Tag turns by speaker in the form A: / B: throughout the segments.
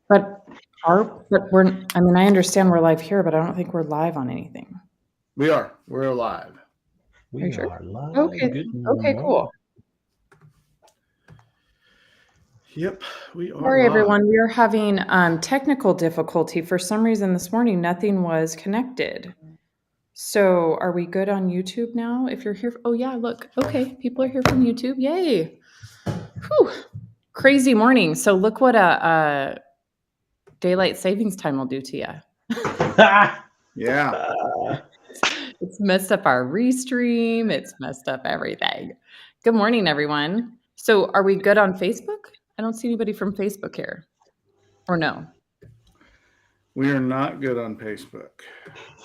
A: But I understand we're live here, but I don't think we're live on anything.
B: We are. We're live.
A: Are you
C: We
A: sure?
C: are live.
A: Okay.
C: Good
A: Okay,
C: morning.
A: cool.
B: Yep, we are
A: Sorry,
B: live.
A: everyone. We are having technical difficulty. For some reason this morning, nothing was connected. So are we good on YouTube now? If you're here, oh yeah, look. Okay, people are here from YouTube. Yay. Whew. Crazy morning. So look what a daylight savings time will do to you.
B: Yeah.
A: It's messed up our restream. It's messed up everything. Good morning, everyone. So are we good on Facebook? I don't see anybody from Facebook here. Or no?
B: We are not good on Facebook.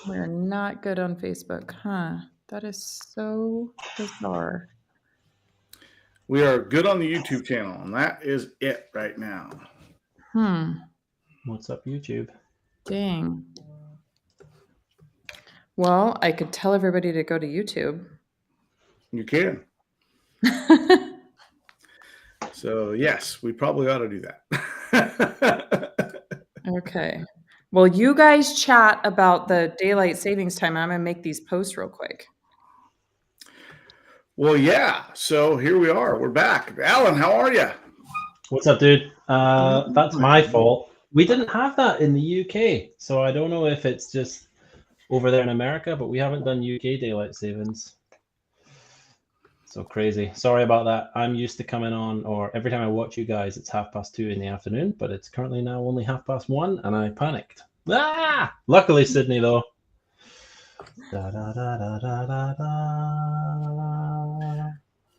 A: We're not good on Facebook. Huh. That is so bizarre.
B: We are good on the YouTube channel, and that is it right now.
C: What's up, YouTube?
A: Dang. Well, I could tell everybody to go to YouTube.
B: You can. So, yes, we probably ought to do that.
A: Okay. Well, you guys chat about the daylight savings time. I'm going to make these posts real quick.
B: Well, yeah. So here we are. We're back. Alan, how are you?
C: What's up, dude? That's my fault. We didn't have that in the UK, so I don't know if it's just over there in America, but we haven't done UK daylight savings. So crazy. Sorry about that. I'm used to coming on, or every time I watch you guys, it's 2:30 in the afternoon, but it's currently now only 1:30, and I panicked. Ah! Luckily, Sydney, though. Da, da, da, da, da, da, da.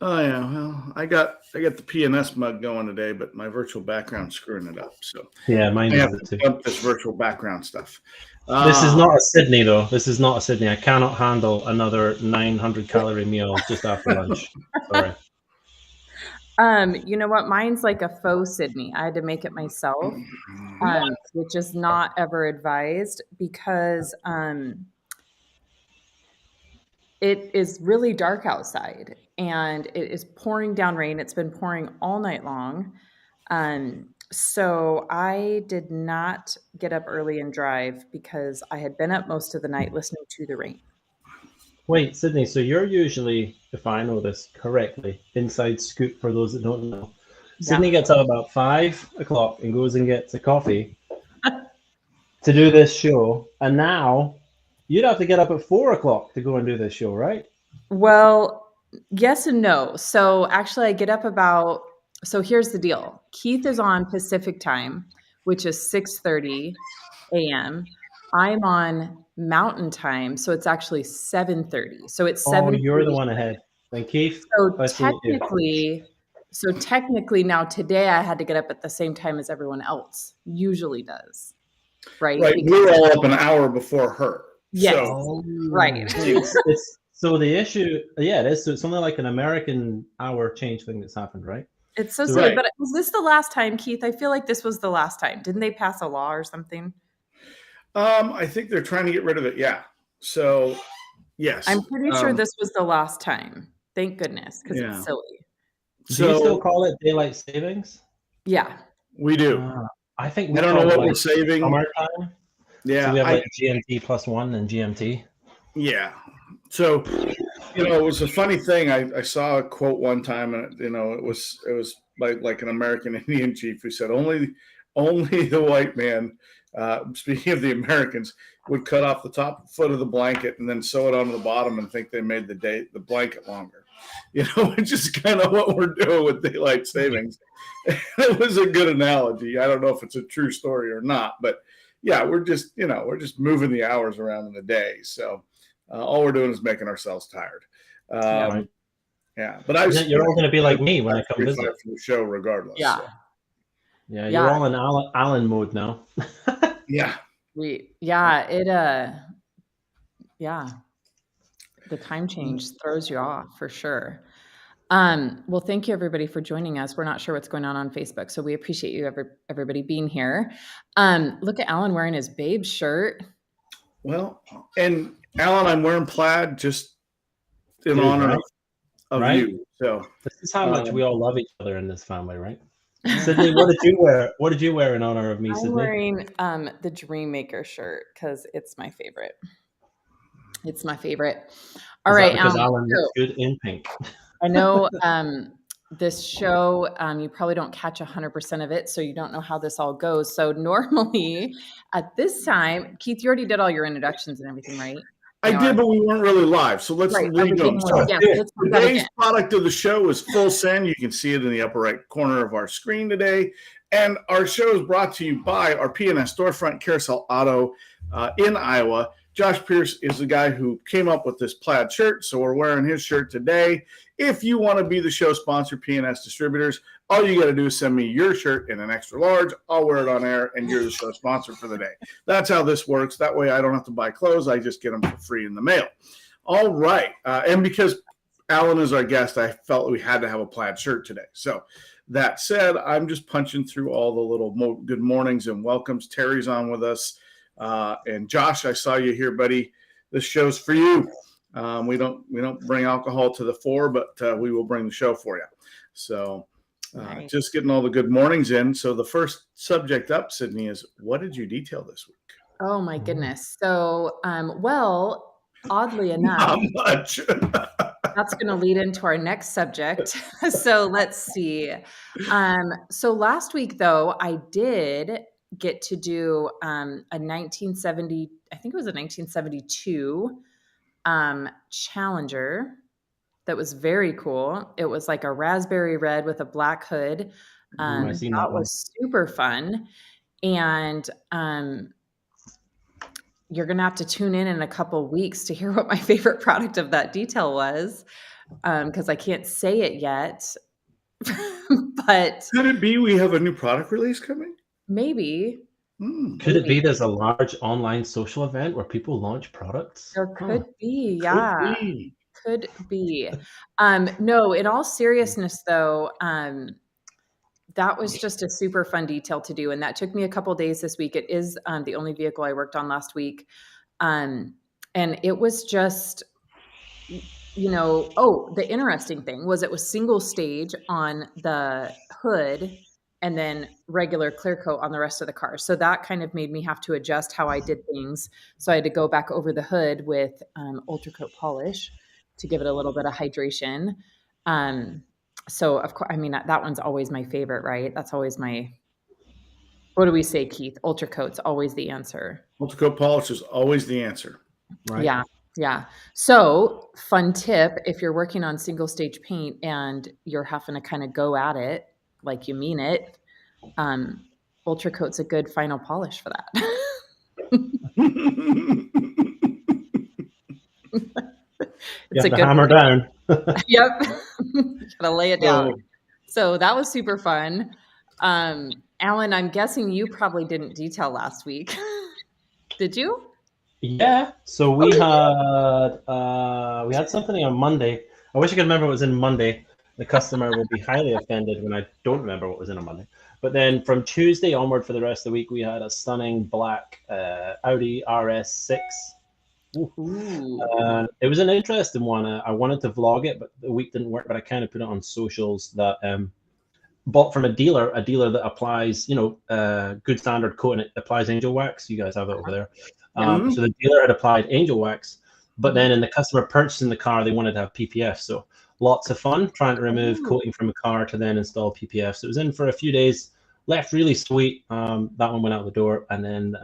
B: Oh yeah, well, I got the PNS mug going today, but my virtual background's screwing it up. So
C: yeah, mine
B: I have
C: does it
B: to
C: too.
B: dump this virtual background stuff.
C: This is not a Sydney, though. This is not a Sydney. I cannot handle another 900-calorie meal just after lunch. Sorry.
A: You know what? Mine's like a faux Sydney. I had to make it myself, which is not ever advised because it is really dark outside and it is pouring down rain. It's been pouring all night long. So I did not get up early and drive because I had been up most of the night listening to the rain.
C: Wait, Sydney, so you're usually, if I know this correctly, inside scoop for those that don't know. Yeah. Sydney gets up about 5 o'clock and goes and gets a coffee to do this show. And now you'd have to get up at 4 o'clock to go and do this show, right?
A: Well, yes and no. So actually I get up so here's the deal. Keith is on Pacific time, which is 6:30 a.m. I'm on Mountain time, so it's actually 7:30. So it's 7:30.
C: Oh, you're the one ahead. Then Keith.
A: So technically now today I had to get up at the same time as everyone else usually does. Right?
B: Right. We're all up an hour before her.
A: Yes.
B: So.
A: Right.
C: So the issue, yeah, it is. So it's only like an American hour change thing that's happened, right?
A: It's so silly. Right. But was this the last time, Keith? I feel like this was the last time. Didn't they pass a law or something?
B: I think they're trying to get rid of it. Yeah. So, yes.
A: I'm pretty sure this was the last time. Thank goodness, because it's silly.
C: Do you still call it daylight savings?
A: Yeah.
B: We do.
C: I think
B: I don't know what we're saving.
C: Summertime.
B: Yeah.
C: So we have like GMT plus 1 and GMT.
B: Yeah. So, it was a funny thing. I saw a quote one time, and it was like an American Indian chief who said only the white man, speaking of the Americans, would cut off the top foot of the blanket and then sew it onto the bottom and think they made the blanket longer. Which is kind of what we're doing with daylight savings. It was a good analogy. I don't know if it's a true story or not, but yeah, we're just moving the hours around in the day. So all we're doing is making ourselves tired. Yeah, but
C: you're all going to be like me when I come visit
B: for the show, regardless.
A: Yeah,
B: so.
C: Yeah, you're all in Alan mode now.
B: Yeah.
A: The time change throws you off for sure. Well, thank you everybody for joining us. We're not sure what's going on Facebook, so we appreciate you everybody being here. Look at Alan wearing his babe shirt.
B: Well, and Alan, I'm wearing plaid just in honor of you. So
C: this is how much we all love each other in this family, right? Sydney, what did you wear? What did you wear in honor of me,
A: I'm
C: Sydney?
A: wearing the Dream Maker shirt because it's my favorite. It's my favorite. All
C: Is
A: right,
C: that because
A: Alan.
C: Alan looks good in pink?
A: I know this show, you probably don't catch 100% of it, so you don't know how this all goes. So normally at this time, Keith, you already did all your introductions and everything, right?
B: I did, but we weren't really live. So let's
A: Right. Are we
B: redo
A: getting
B: them.
A: one?
B: So
A: Yes, let's do that
B: today's
A: again.
B: product of the show is Full Send. You can see it in the upper right corner of our screen today. And our show is brought to you by our P&S storefront, Carousel Auto in Iowa. Josh Pierce is the guy who came up with this plaid shirt, so we're wearing his shirt today. If you want to be the show sponsor, P&S Distributors, all you got to do is send me your shirt in an extra large. I'll wear it on air, and you're the show sponsor for the day. That's how this works. That way I don't have to buy clothes. I just get them for free in the mail. All right. And because Alan is our guest, I felt we had to have a plaid shirt today. So that said, I'm just punching through all the little good mornings and welcomes. Terry's on with us. And Josh, I saw you here, buddy. This show's for you. We don't bring alcohol to the fore, but we will bring the show for you. So
A: Nice.
B: just getting all the good mornings in. So the first subject up, Sydney, is what did you detail this week?
A: Oh my goodness. So, well, oddly enough,
B: Not much.
A: that's going to lead into our next subject. So let's see. So last week, though, I did get to do a 1970, I think it was a 1972 Challenger that was very cool. It was like a raspberry red with a black hood.
C: I've seen
A: That
C: that one.
A: was super fun. And you're going to have to tune in a couple weeks to hear what my favorite product of that detail was, because I can't say it yet. But
B: Could it be we have a new product release coming?
A: maybe.
C: Could it be there's a large online social event where people launch products?
A: There could
C: Huh.
A: be, yeah.
B: Could be.
A: Could be. No, in all seriousness, though, that was just a super fun detail to do. And that took me a couple days this week. It is the only vehicle I worked on last week. And it was just, the interesting thing was it was single stage on the hood and then regular clear coat on the rest of the car. So that kind of made me have to adjust how I did things. So I had to go back over the hood with Ultra Coat polish to give it a little bit of hydration. So of course, I mean, that one's always my favorite, right? That's always what do we say, Keith? Ultra Coat's always the answer.
B: Ultra Coat polish is always the answer.
C: Right.
A: Yeah. So fun tip, if you're working on single stage paint and you're having to kind of go at it like you mean it, Ultra Coat's a good final polish for that.
C: You have to hammer down.
A: Yep. Gotta lay it down. So that was super fun. Alan, I'm guessing you probably didn't detail last week. Did you?
C: Yeah. So we had something on Monday. I wish I could remember what was in Monday. The customer will be highly offended when I don't remember what was in on Monday. But then from Tuesday onward for the rest of the week, we had a stunning black Audi RS6. It was an interesting one. I wanted to vlog it, but the week didn't work. But I kind of put it on socials that bought from a dealer that applies, good standard coat, and it applies angel wax. You guys have it over there. So the dealer had applied angel wax, but then in the customer purchasing the car, they wanted to have PPF. So lots of fun trying to remove coating from a car to then install PPF. So it was in for a few days, left really sweet. That one went out the door. And then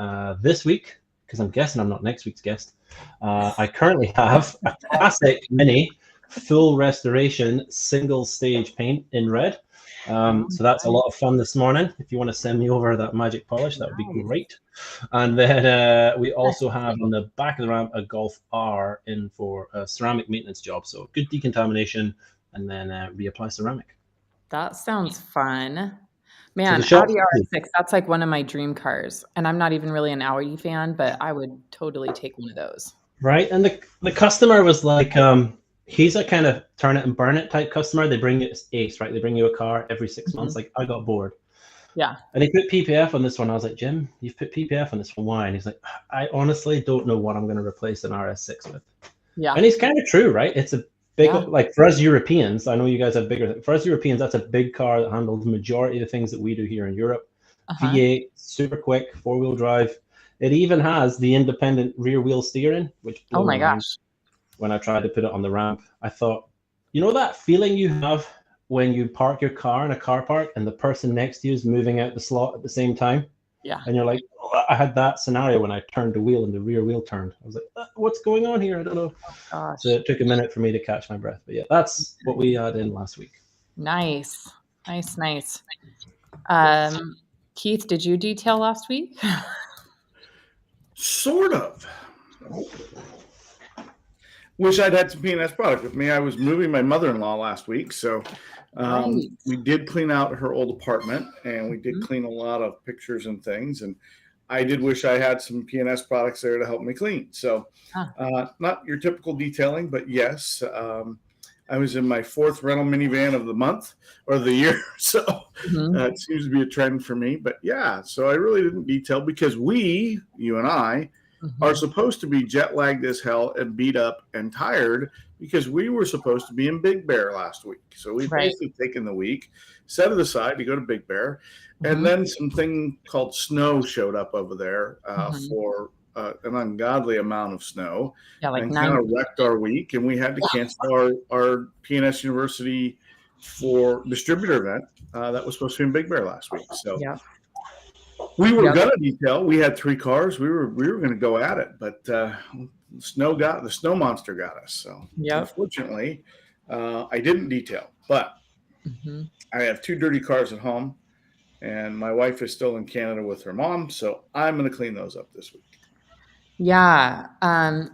C: this week, because I'm guessing I'm not next week's guest, I currently have a classic mini full restoration single stage paint in red. So that's a lot of fun this morning. If you want to send me over that magic polish, that would be great. And then we also have on the back of the ramp a Golf R in for a ceramic maintenance job. So good decontamination and then reapply ceramic.
A: That sounds fun. Man,
C: So
A: Audi RS6, that's like one of my dream cars. And I'm not even really an Audi fan, but I would totally take one of those.
C: Right. And the customer was like, he's a kind of turn it and burn it type customer. They bring you Ace, right? They bring you a car every 6 months. Like, I got bored.
A: Yeah.
C: And they put PPF on this one. I was like, Jim, you've put PPF on this one. Why? And he's like, I honestly don't know what I'm going to replace an RS6 with.
A: Yeah.
C: And he's kind of true, right? It's a big,
A: Yeah.
C: like for us Europeans, I know you guys have bigger. For us Europeans, that's a big car that handles the majority of the things that we do here in Europe.
A: Uh-huh.
C: V8, super quick, 4-wheel drive. It even has the independent rear wheel steering, which blew
A: Oh my
C: mind
A: gosh.
C: when I tried to put it on the ramp. I thought, you know that feeling you have when you park your car in a car park and the person next to you is moving out the slot at the same time?
A: Yeah.
C: And you're like, oh, I had that scenario when I turned the wheel and the rear wheel turned. I was like, what's going on here? I don't know.
A: Gosh.
C: So it took a minute for me to catch my breath. But yeah, that's what we had in last week.
A: Nice. Keith, did you detail last week?
B: Sort of. Wish I'd had some P&S product with me. I was moving my mother-in-law last week, so
A: Right.
B: we did clean out her old apartment, and we did clean a lot of pictures and things. And I did wish I had some P&S products there to help me clean. So not your typical detailing, but yes, I was in my 4th rental minivan of the month or the year. So it seems to be a trend for me. But yeah, so I really didn't detail because you and I, are supposed to be jet lagged as hell and beat up and tired because we were supposed to be in Big Bear last week. So we've basically taken the week, set it aside to go to Big Bear. And then something called snow showed up over there for an ungodly amount of snow,
A: like
B: and
A: 9.
B: kind of wrecked our week. And we had to cancel our P&S University for distributor event that was supposed to be in Big Bear last week. So we were gonna detail. We had 3 cars. We were gonna go at it, but the snow monster got us. So unfortunately, I didn't detail. But I have 2 dirty cars at home, and my wife is still in Canada with her mom, so I'm gonna clean those up this week.
A: Yeah.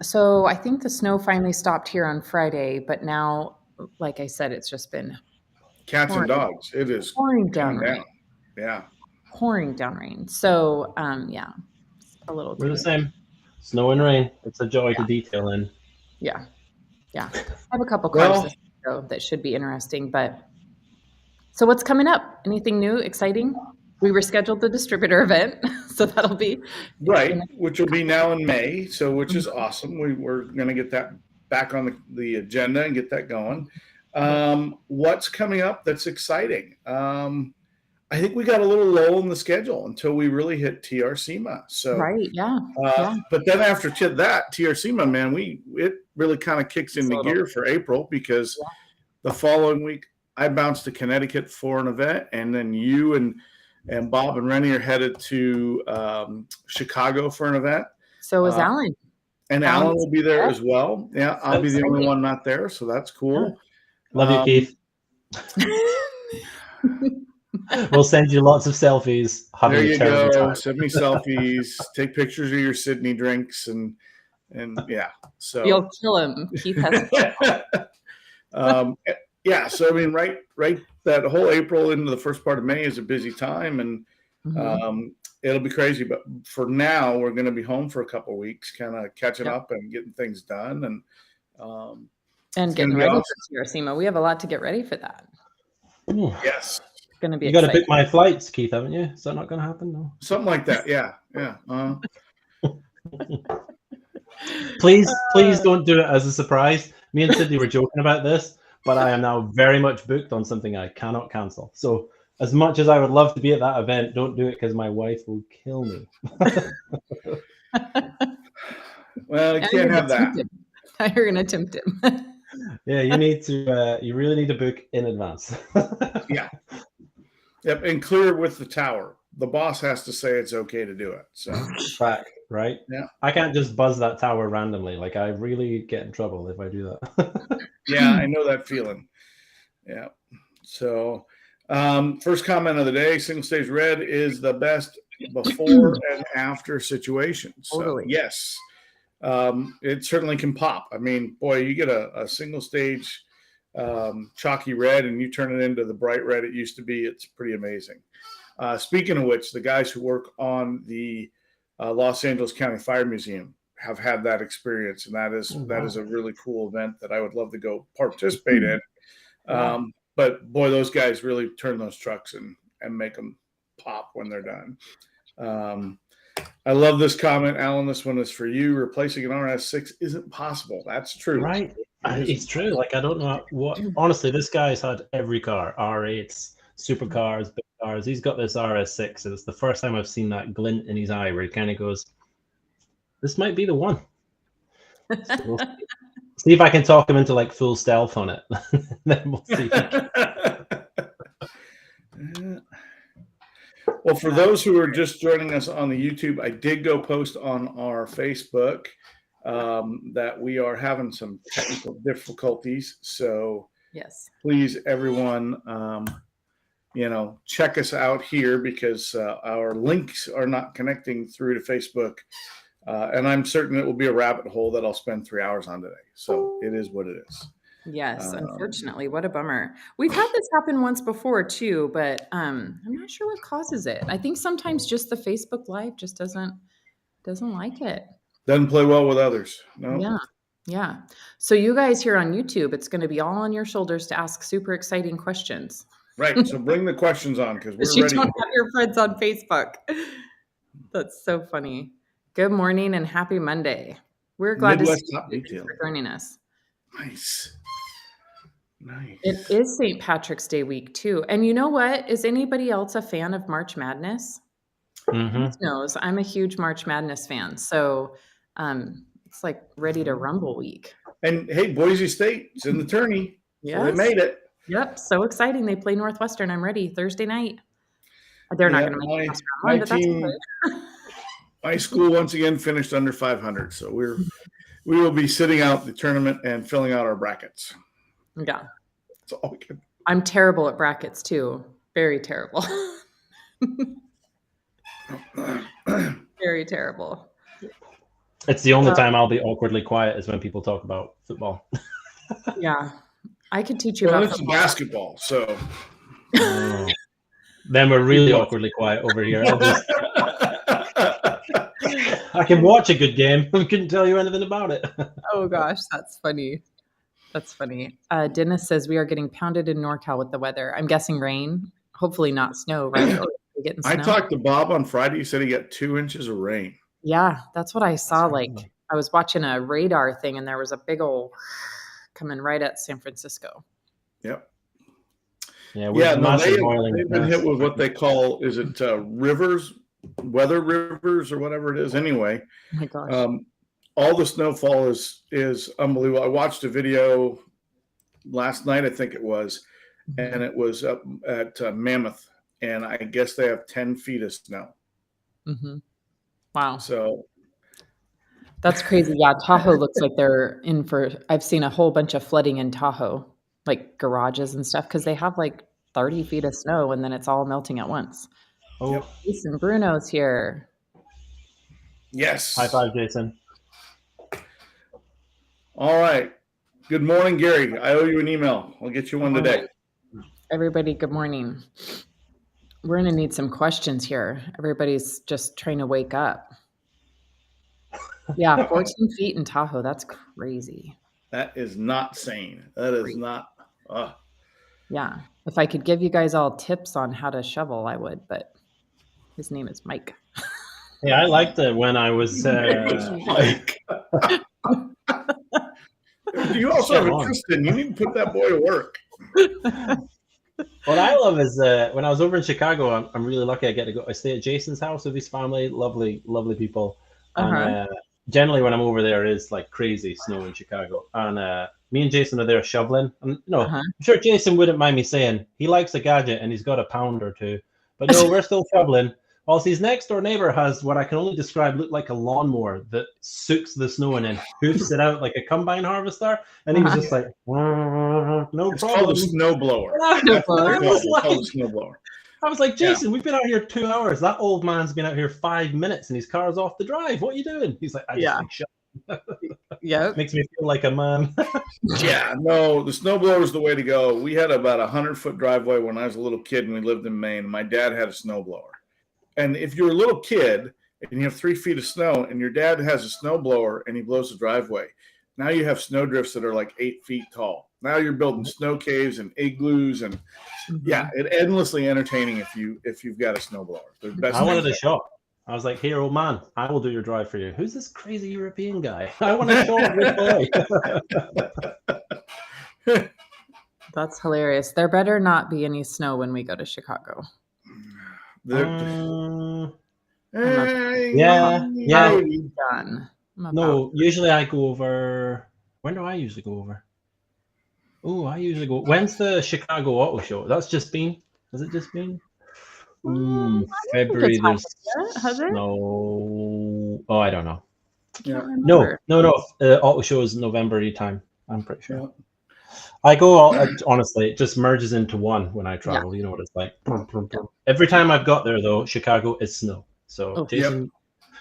A: So I think the snow finally stopped here on Friday, but now, like I said, it's just been
B: Cats and dogs. It is
A: pouring down
B: coming
A: rain.
B: down. Yeah.
A: Pouring down rain. So yeah, it's a little.
C: We're the same. Snow and rain. It's a joy to detail in.
A: Yeah. I have a couple cars this week, though, that should be interesting. But so what's coming up? Anything new, exciting? We rescheduled the distributor event, so that'll be
B: right, which will be now in May. So which is awesome. We're going to get that back on the agenda and get that going. What's coming up that's exciting? I think we got a little lull in the schedule until we really hit TR SEMA. So but then after that TR SEMA, man, it really kind of kicks into gear for April because the following week I bounced to Connecticut for an event, and then you and Bob and Rennie are headed to Chicago for an event.
A: So is Alan.
B: And Alan will be there as well. Yeah, I'll be the only one not there, so that's cool.
C: Love you, Keith. We'll send you lots of selfies.
B: There you go. Send me selfies. Take pictures of your Sydney drinks, and yeah. So
A: you'll kill him. Keith has.
B: Yeah. So I mean, right. That whole April into the first part of May is a busy time, and it'll be crazy. But for now, we're going to be home for a couple of weeks, kind of catching up and getting things done,
A: and getting ready for TR SEMA. We have a lot to get ready for that.
C: Ooh.
B: Yes.
A: Going to be.
C: You got to pick my flights, Keith, haven't you? Is that not going to happen? No.
B: Something like that. Yeah.
C: Please don't do it as a surprise. Me and Sydney were joking about this, but I am now very much booked on something I cannot cancel. So as much as I would love to be at that event, don't do it because my wife will kill me.
B: Well, you can't have that.
A: You're going to tempt him.
C: Yeah, you need to. You really need to book in advance.
B: Yeah. Yep, and clear with the tower. The boss has to say it's okay to do it. So
C: fact, right?
B: Yeah.
C: I can't just buzz that tower randomly. Like I really get in trouble if I do that.
B: Yeah, I know that feeling. Yeah. So first comment of the day, single stage red is the best before and after situation. So yes. It certainly can pop. I mean, boy, you get a single stage chalky red and you turn it into the bright red it used to be. It's pretty amazing. Speaking of which, the guys who work on the Los Angeles County Fire Museum have had that experience, and that is a really cool event that I would love to go participate in. But boy, those guys really turn those trucks and make them pop when they're done. I love this comment, Alan. This one is for you. Replacing an RS6 isn't possible. That's true.
C: Right. It's true. Like, I don't know what. Honestly, this guy's had every car: R8s, supercars, big cars. He's got this RS6, and it's the first time I've seen that glint in his eye where he kind of goes, "This might be the one." So we'll see if I can talk him into like full stealth on it. Then we'll see.
B: Well, for those who are just joining us on the YouTube, I did go post on our Facebook that we are having some technical difficulties. So
A: Yes.
B: please, everyone, check us out here because our links are not connecting through to Facebook. And I'm certain it will be a rabbit hole that I'll spend 3 hours on today. So it is what it is.
A: Yes, unfortunately, what a bummer. We've had this happen once before too, but I'm not sure what causes it. I think sometimes just the Facebook Live just doesn't like it.
B: Doesn't play well with others. No.
A: Yeah. So you guys here on YouTube, it's going to be all on your shoulders to ask super exciting questions.
B: Right. So bring the questions on because we're
A: You
B: ready.
A: don't have your friends on Facebook. That's so funny. Good morning and happy Monday. We're glad
B: Midwest
A: to see
B: Top
A: you
B: Detail.
A: for joining us.
B: Nice.
A: It is St. Patrick's Day week too. And you know what? Is anybody else a fan of March Madness?
C: Mm-hmm.
A: Knows I'm a huge March Madness fan. So it's like ready to rumble week.
B: And hey, Boise State is in the tourney.
A: Yes.
B: So they made it.
A: Yep. So exciting. They play Northwestern. I'm ready. Thursday night. They're not going to make it
B: my
A: but
B: team.
A: That's okay.
B: My school once again finished under 500. So we will be sitting out the tournament and filling out our brackets.
A: Yeah.
B: That's all we can.
A: I'm terrible at brackets too. Very terrible. Very terrible.
C: It's the only time I'll be awkwardly quiet is when people talk about football.
A: Yeah. I could teach you
B: Well,
A: about
B: it's
A: football.
B: basketball, so
C: then we're really awkwardly quiet over here. I can watch a good game. I couldn't tell you anything about it.
A: Oh gosh, that's funny. That's funny. Dennis says we are getting pounded in NorCal with the weather. I'm guessing rain. Hopefully not snow, right? Or we getting snow?
B: I talked to Bob on Friday. He said he got 2 inches of rain.
A: Yeah, that's what I saw. Like I was watching a radar thing, and there was a big old coming right at San Francisco.
B: Yep.
C: Yeah,
B: they've been hit with what they call, is it weather rivers or whatever it is. Anyway,
A: Oh my gosh.
B: all the snowfall is unbelievable. I watched a video last night, I think it was, and it was up at Mammoth, and I guess they have 10 feet of snow.
A: Mm-hmm. Wow.
B: So
A: that's crazy. Yeah, Tahoe looks like they're in for. I've seen a whole bunch of flooding in Tahoe, like garages and stuff, because they have like 30 feet of snow, and then it's all melting at once.
C: Oh,
B: yep.
A: Jason Bruno's here.
B: Yes.
C: High five, Jason.
B: All right. Good morning, Gary. I owe you an email. I'll get you one today.
A: Everybody, good morning. We're going to need some questions here. Everybody's just trying to wake up. Yeah, 14 feet in Tahoe. That's crazy.
B: That is not sane. That is
A: Crazy.
B: not.
A: Yeah. If I could give you guys all tips on how to shovel, I would, but his name is Mike.
C: Yeah, I liked it when I was.
B: Mike. You also have a Tristan. You need to put that boy to work.
C: What I love is when I was over in Chicago, I'm really lucky. I stay at Jason's house with his family. Lovely, lovely people. And generally, when I'm over there, it's like crazy snow in Chicago. And me and Jason are there shoveling. And I'm sure Jason wouldn't mind me saying he likes a gadget and he's got a pound or two. But no, we're still shoveling. Whilst his next door neighbor has what I can only describe look like a lawnmower that soaks the snow and then hoofs it out like a combine harvester. And he was just like, no
B: It's
C: problem.
B: called a snowblower.
C: I was like, Jason, we've been out here 2 hours. That old man's been out here 5 minutes and his car's off the drive. What are you doing? He's like, I just think shut.
A: Yeah.
C: Makes me feel like a man.
B: Yeah, no, the snowblower is the way to go. We had about 100-foot driveway when I was a little kid and we lived in Maine. My dad had a snowblower. And if you're a little kid and you have 3 feet of snow and your dad has a snowblower and he blows the driveway, now you have snow drifts that are like 8 feet tall. Now you're building snow caves and igloos and it's endlessly entertaining if you've got a snowblower.
C: I wanted a shot. I was like, "Hey, old man, I will do your drive for you." Who's this crazy European guy? I want to show him this boy.
A: That's hilarious. There better not be any snow when we go to Chicago.
C: Yeah.
A: Done.
C: No, usually I go over. When do I usually go over? Oh, I usually go. When's the Chicago Auto Show? That's just been. Has it just been? February. There's
A: has it?
C: no. Oh, I don't know.
B: Yeah.
C: No. Auto Show is November time. I'm pretty sure.
B: Yeah.
C: I go. Honestly, it just merges into one when I travel. You know what it's like. Every time I've got there, though, Chicago is snow. So, Jason,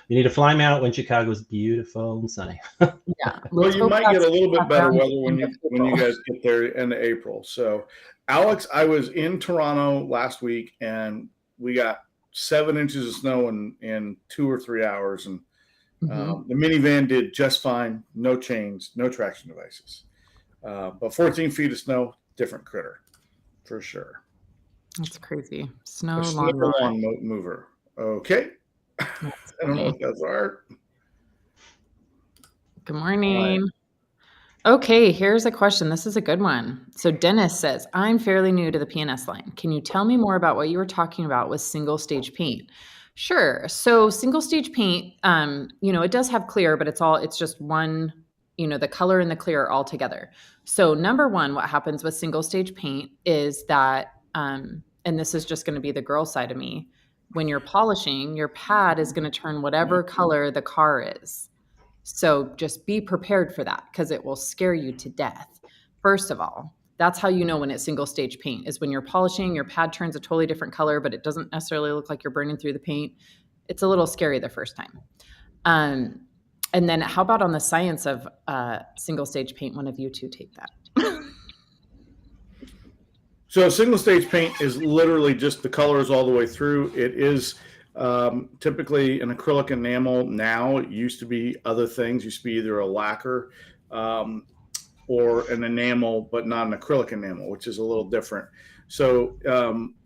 C: you need to fly me out when Chicago's beautiful and sunny.
A: Yeah.
B: Well, you might get a little bit better weather when you guys get there in April. So, Alex, I was in Toronto last week, and we got 7 inches of snow in 2 or 3 hours, and the minivan did just fine. No chains, no traction devices. But 14 feet of snow, different critter, for sure.
A: That's crazy. Snow
B: lawn mover. Okay. I don't know what those are.
A: Good morning. Right. Okay, here's a question. This is a good one. So Dennis says, I'm fairly new to the PNS line. Can you tell me more about what you were talking about with single stage paint? Sure. So single stage paint, it does have clear, but it's just one, the color and the clear are all together. So number one, what happens with single stage paint is that, and this is just going to be the girl side of me, when you're polishing, your pad is going to turn whatever color the car is. So just be prepared for that because it will scare you to death. First of all, that's how you know when it's single stage paint is when you're polishing, your pad turns a totally different color, but it doesn't necessarily look like you're burning through the paint. It's a little scary the first time. And then how about on the science of single stage paint? One of you two take that.
B: So single stage paint is literally just the colors all the way through. It is typically an acrylic enamel. Now it used to be other things. It used to be either a lacquer or an enamel, but not an acrylic enamel, which is a little different. So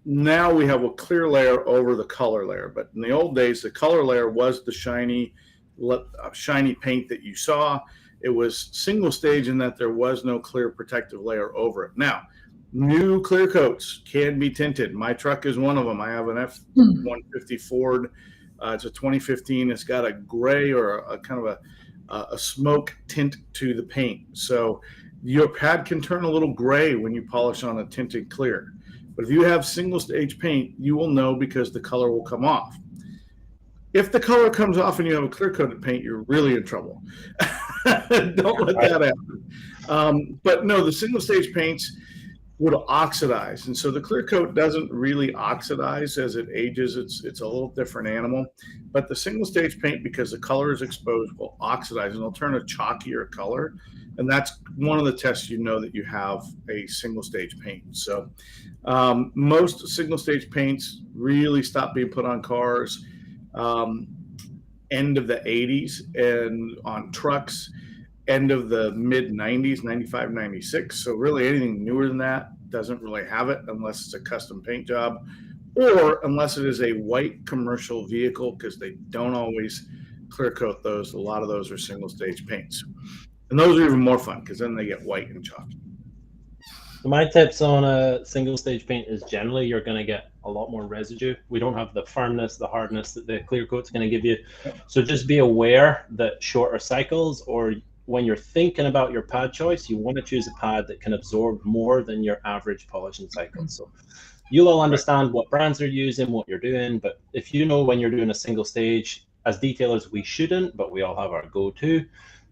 B: now we have a clear layer over the color layer. But in the old days, the color layer was the shiny paint that you saw. It was single stage in that there was no clear protective layer over it. Now, new clear coats can be tinted. My truck is one of them. I have an F-150 Ford. It's a 2015. It's got a gray or a kind of a smoke tint to the paint. So your pad can turn a little gray when you polish on a tinted clear. But if you have single stage paint, you will know because the color will come off. If the color comes off and you have a clear coated paint, you're really in trouble. Don't let that happen. But no, the single stage paints would oxidize. And so the clear coat doesn't really oxidize as it ages. It's a little different animal. But the single stage paint, because the color is exposed, will oxidize and it'll turn a chalkier color. And that's one of the tests you know that you have a single stage paint. So most single stage paints really stopped being put on cars end of the 80s and on trucks end of the mid 90s, 95, 96. So really anything newer than that doesn't really have it unless it's a custom paint job or unless it is a white commercial vehicle, because they don't always clear coat those. A lot of those are single stage paints. And those are even more fun because then they get white and chalky.
C: My tips on a single stage paint is generally you're going to get a lot more residue. We don't have the firmness, the hardness that the clear coat's going to give you. So just be aware that shorter cycles, or when you're thinking about your pad choice, you want to choose a pad that can absorb more than your average polishing cycle. So you'll all understand what brands they're using, what you're doing. But if you know when you're doing a single stage, as detailers, we shouldn't, but we all have our go-to.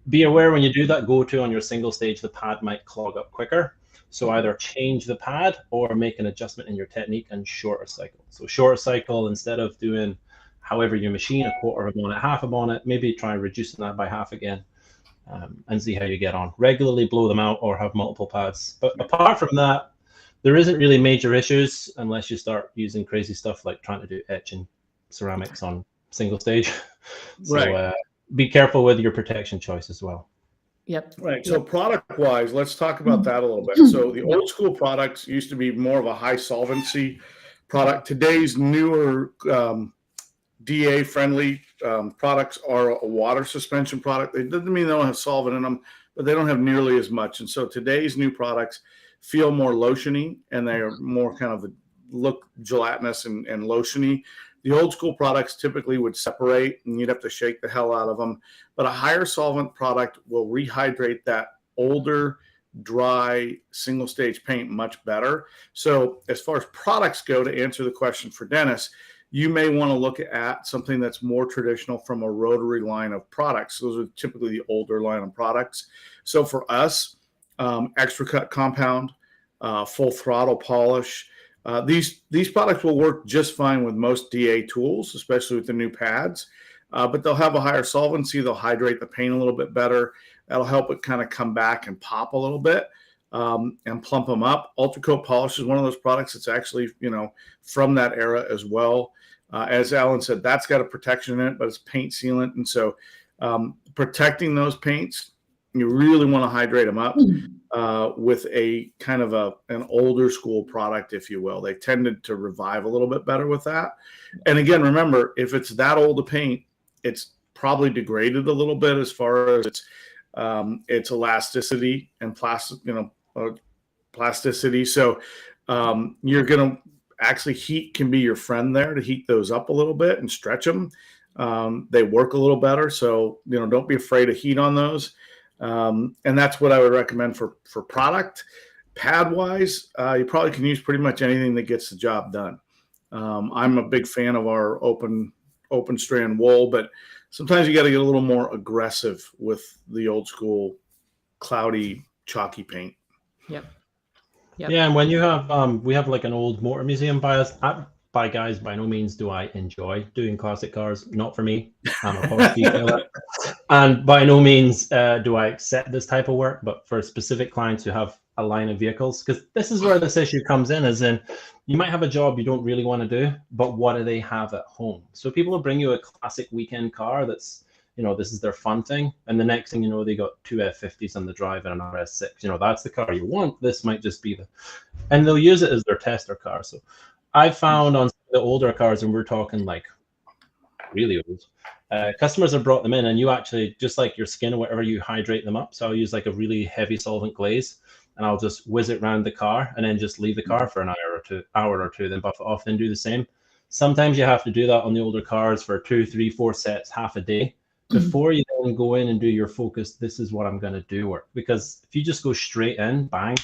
C: Be aware when you do that go-to on your single stage, the pad might clog up quicker. So either change the pad or make an adjustment in your technique and shorter cycle. So shorter cycle, instead of doing however you machine, a quarter of a bonnet, half a bonnet, maybe try reducing that by half again and see how you get on. Regularly blow them out or have multiple pads. But apart from that, there isn't really major issues unless you start using crazy stuff like trying to do etching ceramics on single stage. So be careful with your protection choice as well.
A: Yep.
B: Right. So product wise, let's talk about that a little bit. So the old school products used to be more of a high solvency product. Today's newer DA friendly products are a water suspension product. It doesn't mean they don't have solvent in them, but they don't have nearly as much. And so today's new products feel more lotiony, and they are more kind of look gelatinous and lotiony. The old school products typically would separate, and you'd have to shake the hell out of them. But a higher solvent product will rehydrate that older, dry, single stage paint much better. So as far as products go, to answer the question for Dennis, you may want to look at something that's more traditional from a rotary line of products. Those are typically the older line of products. So for us, extra cut compound, full throttle polish, these products will work just fine with most DA tools, especially with the new pads. But they'll have a higher solvency. They'll hydrate the paint a little bit better. That'll help it kind of come back and pop a little bit, and plump them up. Ultra Coat Polish is one of those products that's actually, from that era as well. As Alan said, that's got a protection in it, but it's paint sealant. And so protecting those paints, you really want to hydrate them up with a kind of an older school product, if you will. They tended to revive a little bit better with that. And again, remember, if it's that old a paint, it's probably degraded a little bit as far as its elasticity and plasticity. So you're going to actually, heat can be your friend there to heat those up a little bit and stretch them. They work a little better. So, don't be afraid of heat on those. And that's what I would recommend for product. Pad wise, you probably can use pretty much anything that gets the job done. I'm a big fan of our open strand wool, but sometimes you got to get a little more aggressive with the old school cloudy, chalky paint.
A: Yep.
C: Yeah, and when you have we have like an old motor museum by us. By guys, by no means do I enjoy doing classic cars. Not for me. I'm a posh detailer, and by no means do I accept this type of work. But for specific clients who have a line of vehicles, because this is where this issue comes in, as in you might have a job you don't really want to do, but what do they have at home? So people will bring you a classic weekend car that's, this is their fun thing, and the next thing you know, they got two F50s on the drive and an RS6. That's the car you want. This might just be and they'll use it as their tester car. So I found on the older cars, and we're talking like really old, customers have brought them in, and you actually, just like your skin or whatever, you hydrate them up. So I'll use like a really heavy solvent glaze, and I'll just whiz it around the car and then just leave the car for an hour or two, then buff it off, then do the same. Sometimes you have to do that on the older cars for 2, 3, 4 sets, half a day, before you then go in and do your focus. This is what I'm going to do work. Because if you just go straight in, bang,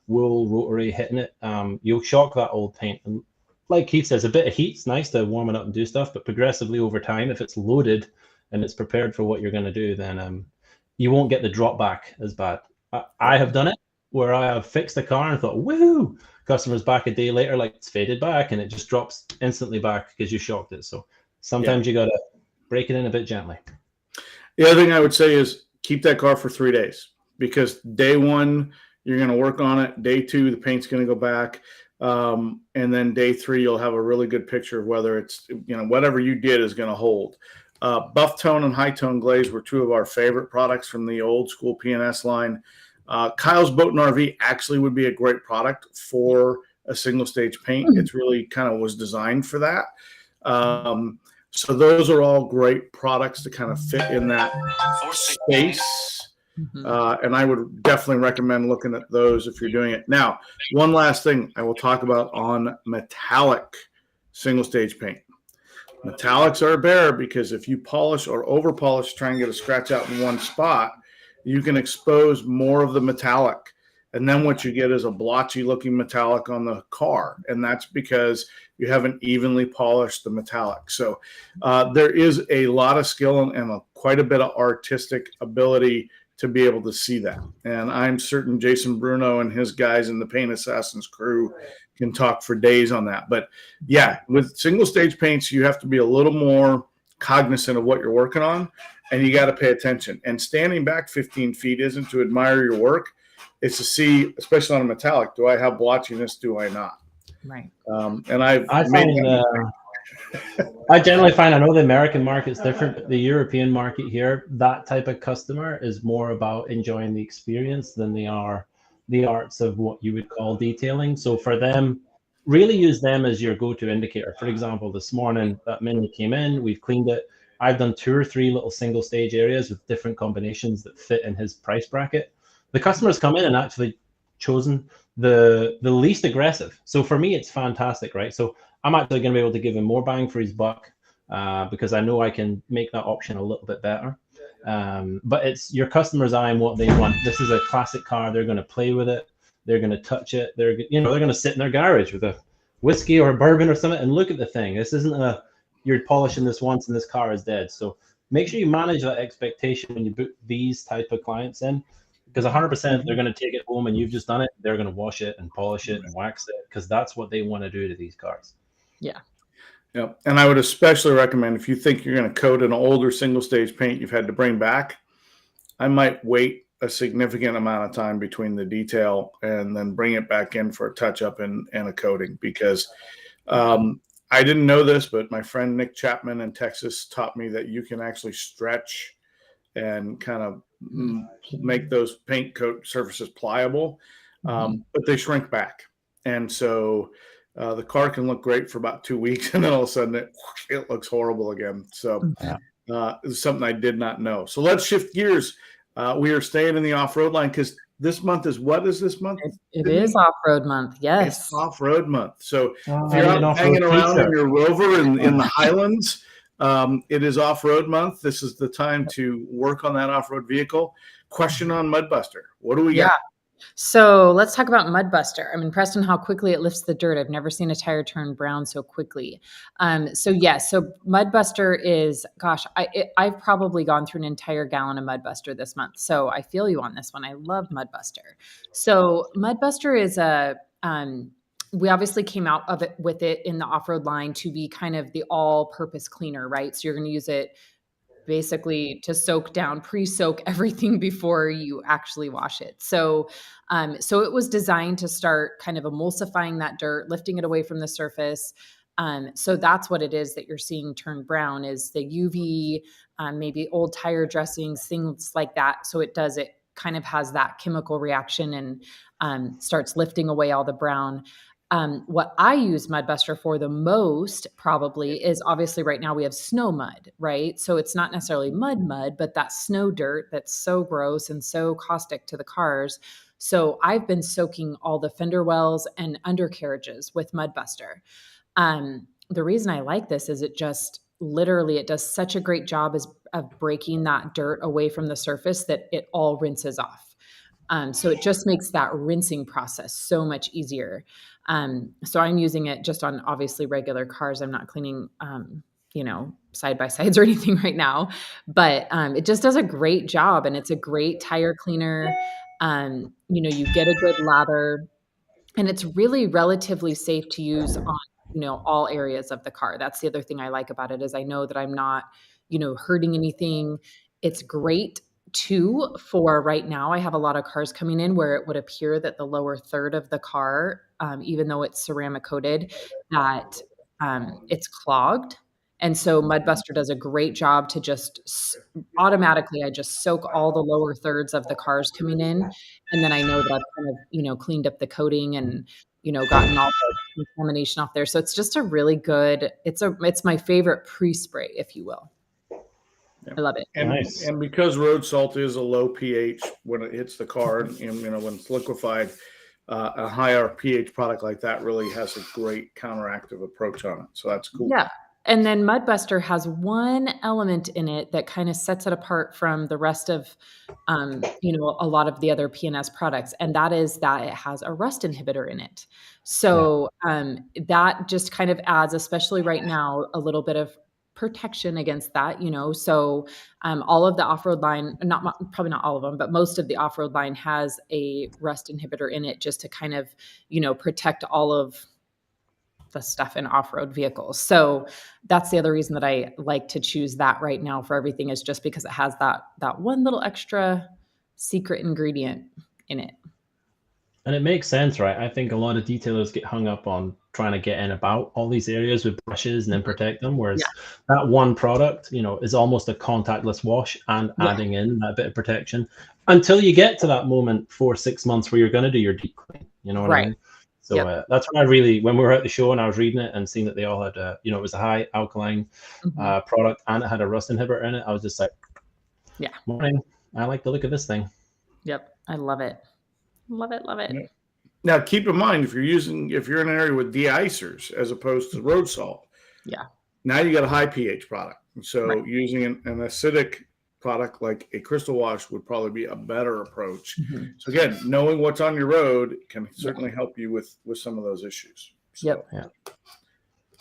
C: wool, rotary, hitting it, you'll shock that old paint. And like Keith says, a bit of heat's nice to warm it up and do stuff, but progressively over time, if it's loaded and it's prepared for what you're going to do, then you won't get the drop back as bad. I have done it where I have fixed the car and thought, woohoo, customer's back a day later, like it's faded back, and it just drops instantly back because you shocked it. So sometimes you got to break it in a bit gently.
B: The other thing I would say is keep that car for 3 days, because day one, you're going to work on it. Day two, the paint's going to go back. And then day three, you'll have a really good picture of whether it's, whatever you did is going to hold. Buff tone and high tone glaze were two of our favorite products from the old school PNS line. Kyle's Boat and RV actually would be a great product for a single stage paint. It's really kind of was designed for that. So those are all great products to kind of fit in that space. And I would definitely recommend looking at those if you're doing it. Now, one last thing I will talk about on metallic single stage paint. Metallics are a bear, because if you polish or over polish, try and get a scratch out in one spot, you can expose more of the metallic. And then what you get is a blotchy looking metallic on the car. And that's because you haven't evenly polished the metallic. So there is a lot of skill and quite a bit of artistic ability to be able to see that. And I'm certain Jason Bruno and his guys in the Paint Assassins crew can talk for days on that. But yeah, with single stage paints, you have to be a little more cognizant of what you're working on, and you got to pay attention. And standing back 15 feet isn't to admire your work. It's to see, especially on a metallic, do I have blotchiness? Do I not?
A: Right.
B: And I
C: generally find, I know the American market's different, but the European market here, that type of customer is more about enjoying the experience than they are the arts of what you would call detailing. So for them, really use them as your go-to indicator. For example, this morning that mini came in, we've cleaned it. I've done 2 or 3 little single stage areas with different combinations that fit in his price bracket. The customers come in and actually chosen the least aggressive. So for me, it's fantastic, right? So I'm actually going to be able to give him more bang for his buck because I know I can make that option a little bit better. But it's your customer's eye and what they want. This is a classic car. They're going to play with it. They're going to touch it. They're going to sit in their garage with a whiskey or a bourbon or something and look at the thing. This isn't you're polishing this once and this car is dead. So make sure you manage that expectation when you book these type of clients in, because 100% they're going to take it home and you've just done it. They're going to wash it and polish it and wax it because that's what they want to do to these cars.
A: Yeah.
B: Yeah. And I would especially recommend, if you think you're going to coat an older single stage paint you've had to bring back, I might wait a significant amount of time between the detail and then bring it back in for a touch up and a coating, because I didn't know this, but my friend Nick Chapman in Texas taught me that you can actually stretch and kind of make those paint coat surfaces pliable, but they shrink back. And so the car can look great for about 2 weeks, and then all of a sudden it looks horrible again. So it's something I did not know. So let's shift gears. We are staying in the off-road line because this month is, what is this month?
A: It is off-road month. Yes.
B: It's off-road month. So if you're out hanging around in your Rover in the Highlands, it is off-road month. This is the time to work on that off-road vehicle. Question on Mudbuster. What do we got?
A: So let's talk about Mudbuster. I'm impressed on how quickly it lifts the dirt. I've never seen a tire turn brown so quickly. So Mudbuster is, gosh, I've probably gone through an entire gallon of Mudbuster this month. So I feel you on this one. I love Mudbuster. So Mudbuster is we obviously came out of it with it in the off-road line to be kind of the all-purpose cleaner, right? So you're going to use it basically to soak down, pre-soak everything before you actually wash it. So it was designed to start kind of emulsifying that dirt, lifting it away from the surface. So that's what it is that you're seeing turn brown, is the UV, maybe old tire dressings, things like that. So it kind of has that chemical reaction and starts lifting away all the brown. What I use Mudbuster for the most probably is, obviously right now we have snow mud, right? So it's not necessarily mud, but that snow dirt that's so gross and so caustic to the cars. So I've been soaking all the fender wells and undercarriages with Mudbuster. The reason I like this is it just literally, it does such a great job of breaking that dirt away from the surface that it all rinses off. So it just makes that rinsing process so much easier. So I'm using it just on obviously regular cars. I'm not cleaning, side by sides or anything right now, but it just does a great job, and it's a great tire cleaner. You get a good lather, and it's really relatively safe to use on, all areas of the car. That's the other thing I like about it, is I know that I'm not, hurting anything. It's great too for right now. I have a lot of cars coming in where it would appear that the lower third of the car, even though it's ceramic coated, that it's clogged. And so Mudbuster does a great job to just automatically, I just soak all the lower thirds of the cars coming in. And then I know that I've kind of, cleaned up the coating and, gotten all the contamination off there. So it's just a really good, it's my favorite pre-spray, if you will. I love it.
B: And because road salt is a low pH when it hits the car, and when it's liquefied, a higher pH product like that really has a great counteractive approach on it. So that's cool.
A: Yeah. And then Mudbuster has one element in it that kind of sets it apart from the rest of, a lot of the other P&S products. And that is that it has a rust inhibitor in it. So that just kind of adds, especially right now, a little bit of protection against that, so all of the off-road line, probably not all of them, but most of the off-road line has a rust inhibitor in it, just to kind of, protect all of the stuff in off-road vehicles. So that's the other reason that I like to choose that right now for everything, is just because it has that one little extra secret ingredient in it.
C: And it makes sense, right? I think a lot of detailers get hung up on trying to get in about all these areas with brushes and then protect them, whereas that one product, is almost a contactless wash and adding in that bit of protection until you get to that moment 4-6 months where you're going to do your deep clean. You know what I mean? So that's when I really, when we were at the show and I was reading it and seeing that they all had, it was a high alkaline product and it had a rust inhibitor in it. I was just like,
A: yeah,
C: morning. I like the look of this thing.
A: Yep. I love it. Love it. Love it.
B: Yeah. Now, keep in mind, if you're in an area with de-icers as opposed to road salt, now you got a high pH product. So using an acidic product like a crystal wash would probably be a better approach. So again, knowing what's on your road can certainly help you with some of those issues. So,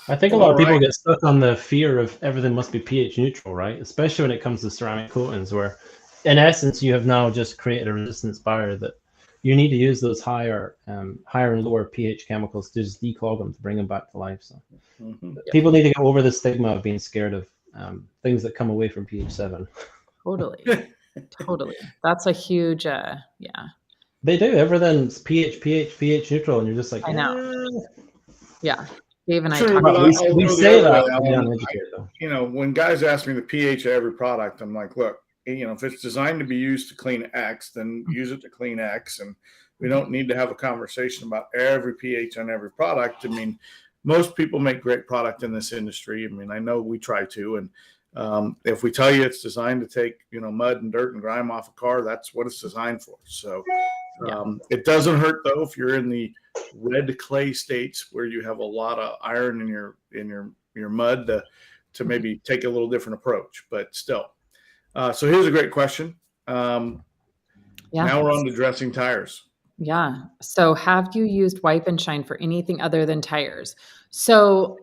C: I think a lot of people get stuck on the fear of everything must be pH neutral, right? Especially when it comes to ceramic coatings, where in essence you have now just created a resistance barrier that you need to use those higher and lower pH chemicals to just declog them to bring them back to life. So people need to get over the stigma of being scared of things that come away from pH 7.
A: Totally. That's a huge,
C: They do. Everything's pH neutral, and you're just like,
A: I know. Yeah. Dave and I
B: talk
A: about
C: we say that.
B: When guys ask me the pH of every product, I'm like, look, if it's designed to be used to clean X, then use it to clean X. And we don't need to have a conversation about every pH on every product. I mean, most people make great product in this industry. I mean, I know we try to. And if we tell you it's designed to take, mud and dirt and grime off a car, that's what it's designed for. So it doesn't hurt, though, if you're in the red clay states where you have a lot of iron in your mud to maybe take a little different approach. But still. So here's a great question. Now we're on to dressing tires.
A: Yeah. So have you used Wipe and Shine for anything other than tires? So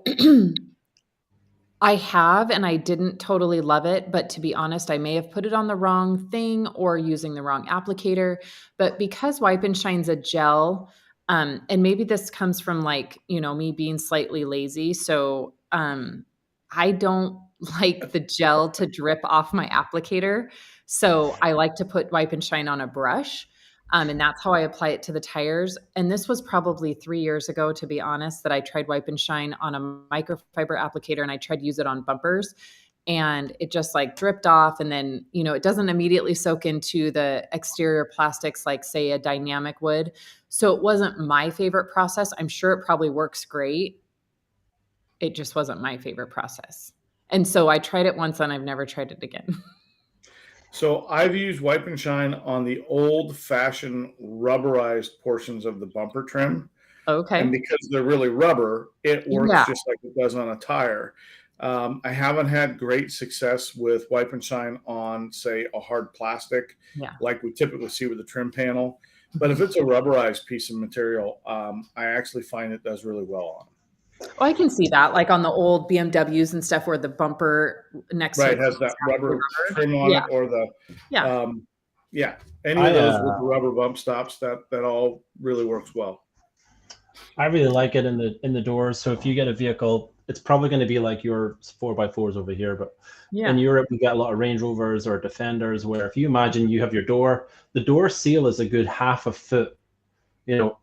A: I have, and I didn't totally love it, but to be honest, I may have put it on the wrong thing or using the wrong applicator. But because Wipe and Shine's a gel, and maybe this comes from me being slightly lazy. So I don't like the gel to drip off my applicator. So I like to put Wipe and Shine on a brush. And that's how I apply it to the tires. And this was probably 3 years ago, to be honest, that I tried Wipe and Shine on a microfiber applicator and I tried to use it on bumpers. And it just dripped off. And then, it doesn't immediately soak into the exterior plastics like, say, a dynamic would. So it wasn't my favorite process. I'm sure it probably works great. It just wasn't my favorite process. And so I tried it once and I've never tried it again.
B: So I've used Wipe and Shine on the old-fashioned rubberized portions of the bumper trim.
A: Okay.
B: And because they're really rubber, it works just like it does on a tire. I haven't had great success with Wipe and Shine on, say, a hard plastic, like we typically see with the trim panel. But if it's a rubberized piece of material, I actually find it does really well on.
A: Oh, I can see that, like on the old BMWs and stuff where the bumper next to it
B: has that rubber trim on it, or the any of those with the rubber bump stops, that all really works well.
C: I really like it in the doors. So if you get a vehicle, it's probably going to be like your 4x4s over here, but in Europe we get a lot of Range Rovers or Defenders, where if you imagine you have your door, the door seal is a good half a foot,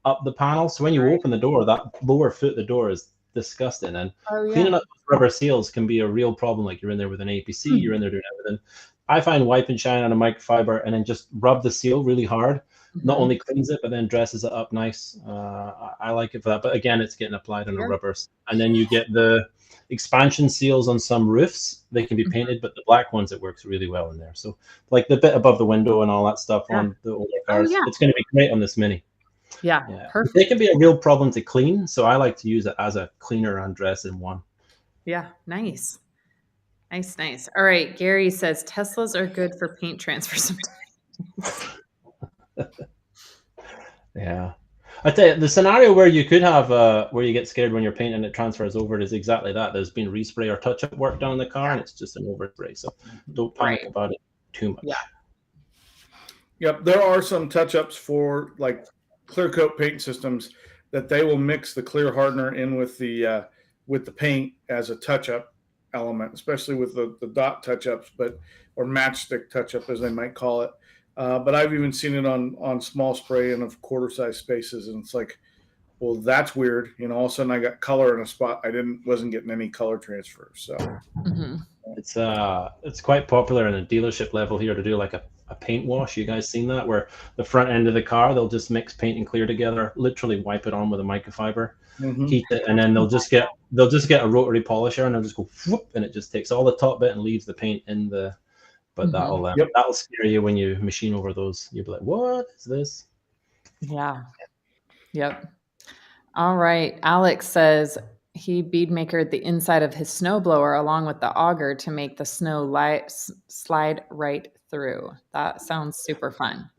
C: up the panel. So when you open the door, that lower foot of the door is disgusting, and cleaning up those rubber seals can be a real problem. Like you're in there with an APC, you're in there doing everything. I find Wipe and Shine on a microfiber and then just rub the seal really hard. Not only cleans it, but then dresses it up nice. I like it for that. But again, it's getting applied on the rubbers. And then you get the expansion seals on some roofs. They can be painted, but the black ones, it works really well in there. So like the bit above the window and all that stuff on the older cars, it's going to be great on this Mini. Perfect. They can be a real problem to clean, so I like to use it as a cleaner and dress in one.
A: Nice. All right, Gary says Teslas are good for paint transfer sometimes.
C: I tell you, the scenario where you could have where you get scared when you're painting and it transfers over is exactly that. There's been respray or touch-up work done on the car, and it's just an overspray, so don't panic about it too much.
B: Yep, there are some touch-ups for like clear coat paint systems that they will mix the clear hardener in with the paint as a touch-up element, especially with the dot touch-ups, or matchstick touch-up as they might call it. But I've even seen it on small spray and of quarter-size spaces, and it's like, well, that's weird. All of a sudden I got color in a spot I wasn't getting any color transfer. So
C: it's quite popular in a dealership level here to do like a a paint wash. You guys seen that? Where the front end of the car, they'll just mix paint and clear together, literally wipe it on with a microfiber, heat it, and then they'll just get a rotary polisher and they'll just go whoop, and it just takes all the top bit and leaves the paint in the. But that'll scare you when you machine over those. You'll be like, "What is this?"
A: Yeah. Yep. All right. Alex says he bead makered the inside of his snowblower along with the auger to make the snow slide right through. That sounds super fun.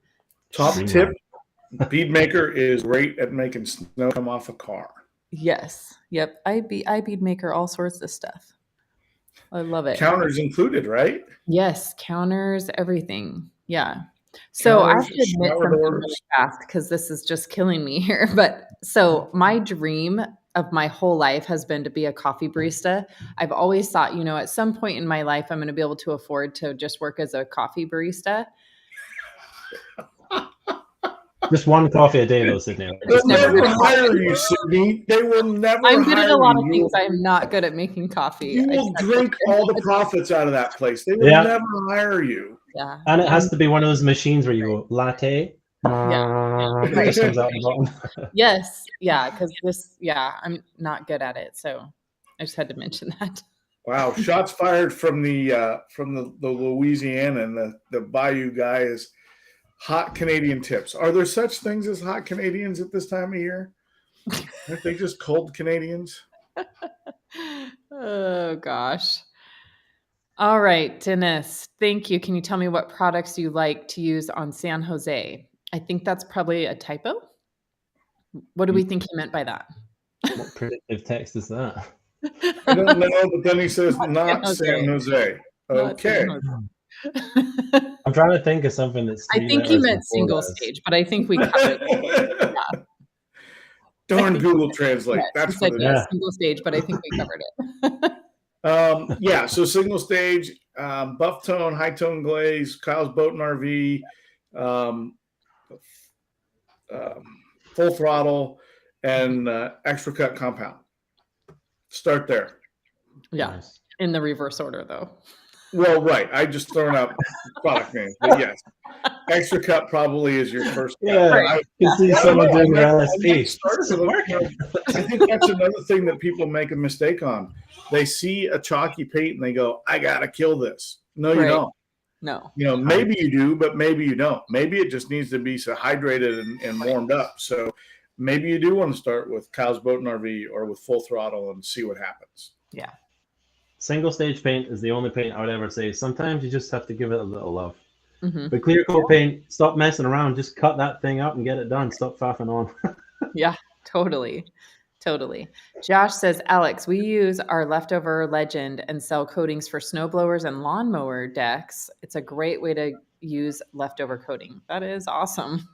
B: Top tip: Bead Maker is great at making snow come off a car.
A: Yes. Yep. I bead maker all sorts of stuff. I love it.
B: Counters included, right?
A: Yes, counters, everything. Yeah. So I have to admit something really fast because this is just killing me here. But so my dream of my whole life has been to be a coffee barista. I've always thought, at some point in my life, I'm going to be able to afford to just work as a coffee barista.
C: Just one coffee a day, though, Sydney.
B: They'll never hire you, Sydney. They will never.
A: I'm good at a lot of things. I'm not good at making coffee.
B: You will drink all the profits out of that place. They will never hire you.
A: Yeah.
C: And it has to be one of those machines where you go latte.
A: Yeah.
C: It just comes out the bottom.
A: Yes. Yeah. Because I'm not good at it. So I just had to mention that.
B: Wow. Shots fired from the Louisiana and the Bayou guy is hot Canadian tips. Are there such things as hot Canadians at this time of year? Aren't they just cold Canadians?
A: Oh, gosh. All right, Dennis, thank you. Can you tell me what products you like to use on San Jose? I think that's probably a typo. What do we think he meant by that?
C: What predictive text is that?
B: I don't know, but then he says not San Jose. Okay.
C: I'm trying to think of something that's.
A: I think he meant single stage, but I think we covered it. Yeah.
B: Darn Google Translate.
A: Yes,
B: That's what it is.
A: Single stage, but I think we covered it.
B: So single stage, buff tone, high tone glaze, Kyle's Boat and RV, full throttle, and extra cut compound. Start there.
A: Yeah, nice. In the reverse order, though.
B: Well, right. I just thrown out product names, but yes, extra cut probably is your first.
C: Yeah, I can see someone doing their LSP.
B: I think that's another thing that people make a mistake on. They see a chalky paint and they go, "I gotta kill this." No, you don't.
A: No.
B: Maybe you do, but maybe you don't. Maybe it just needs to be so hydrated and warmed up. So maybe you do want to start with Kyle's Boat and RV or with full throttle and see what happens.
A: Yeah.
C: Single stage paint is the only paint I would ever say. Sometimes you just have to give it a little love.
A: Mm-hmm.
C: But clear coat paint, stop messing around. Just cut that thing up and get it done. Stop faffing on.
A: Yeah, totally. Josh says, Alex, we use our leftover Legend and sell coatings for snowblowers and lawnmower decks. It's a great way to use leftover coating. That is awesome.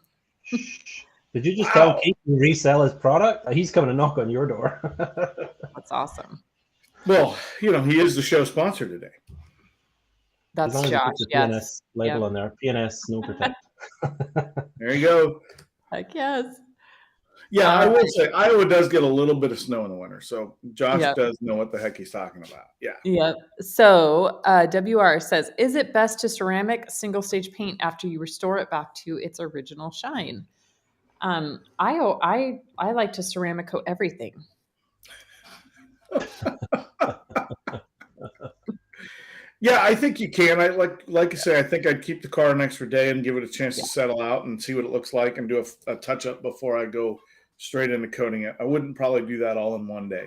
C: Did you just tell Keith to resell his product? He's coming to knock on your door.
A: That's awesome.
B: Well, he is the show sponsor today.
A: That's Josh.
C: Yes. PNS label on there. PNS Snow Protect.
B: There you go.
A: Heck yes.
B: Yeah, I will say Iowa does get a little bit of snow in the winter, so Josh does know what the heck he's talking about. Yeah.
A: Yep. So WR says, is it best to ceramic single stage paint after you restore it back to its original shine? I like to ceramic coat everything.
B: Yeah, I think you can. I like I say, I think I'd keep the car an extra day and give it a chance to settle out and see what it looks like and do a touch up before I go straight into coating it. I wouldn't probably do that all in one day.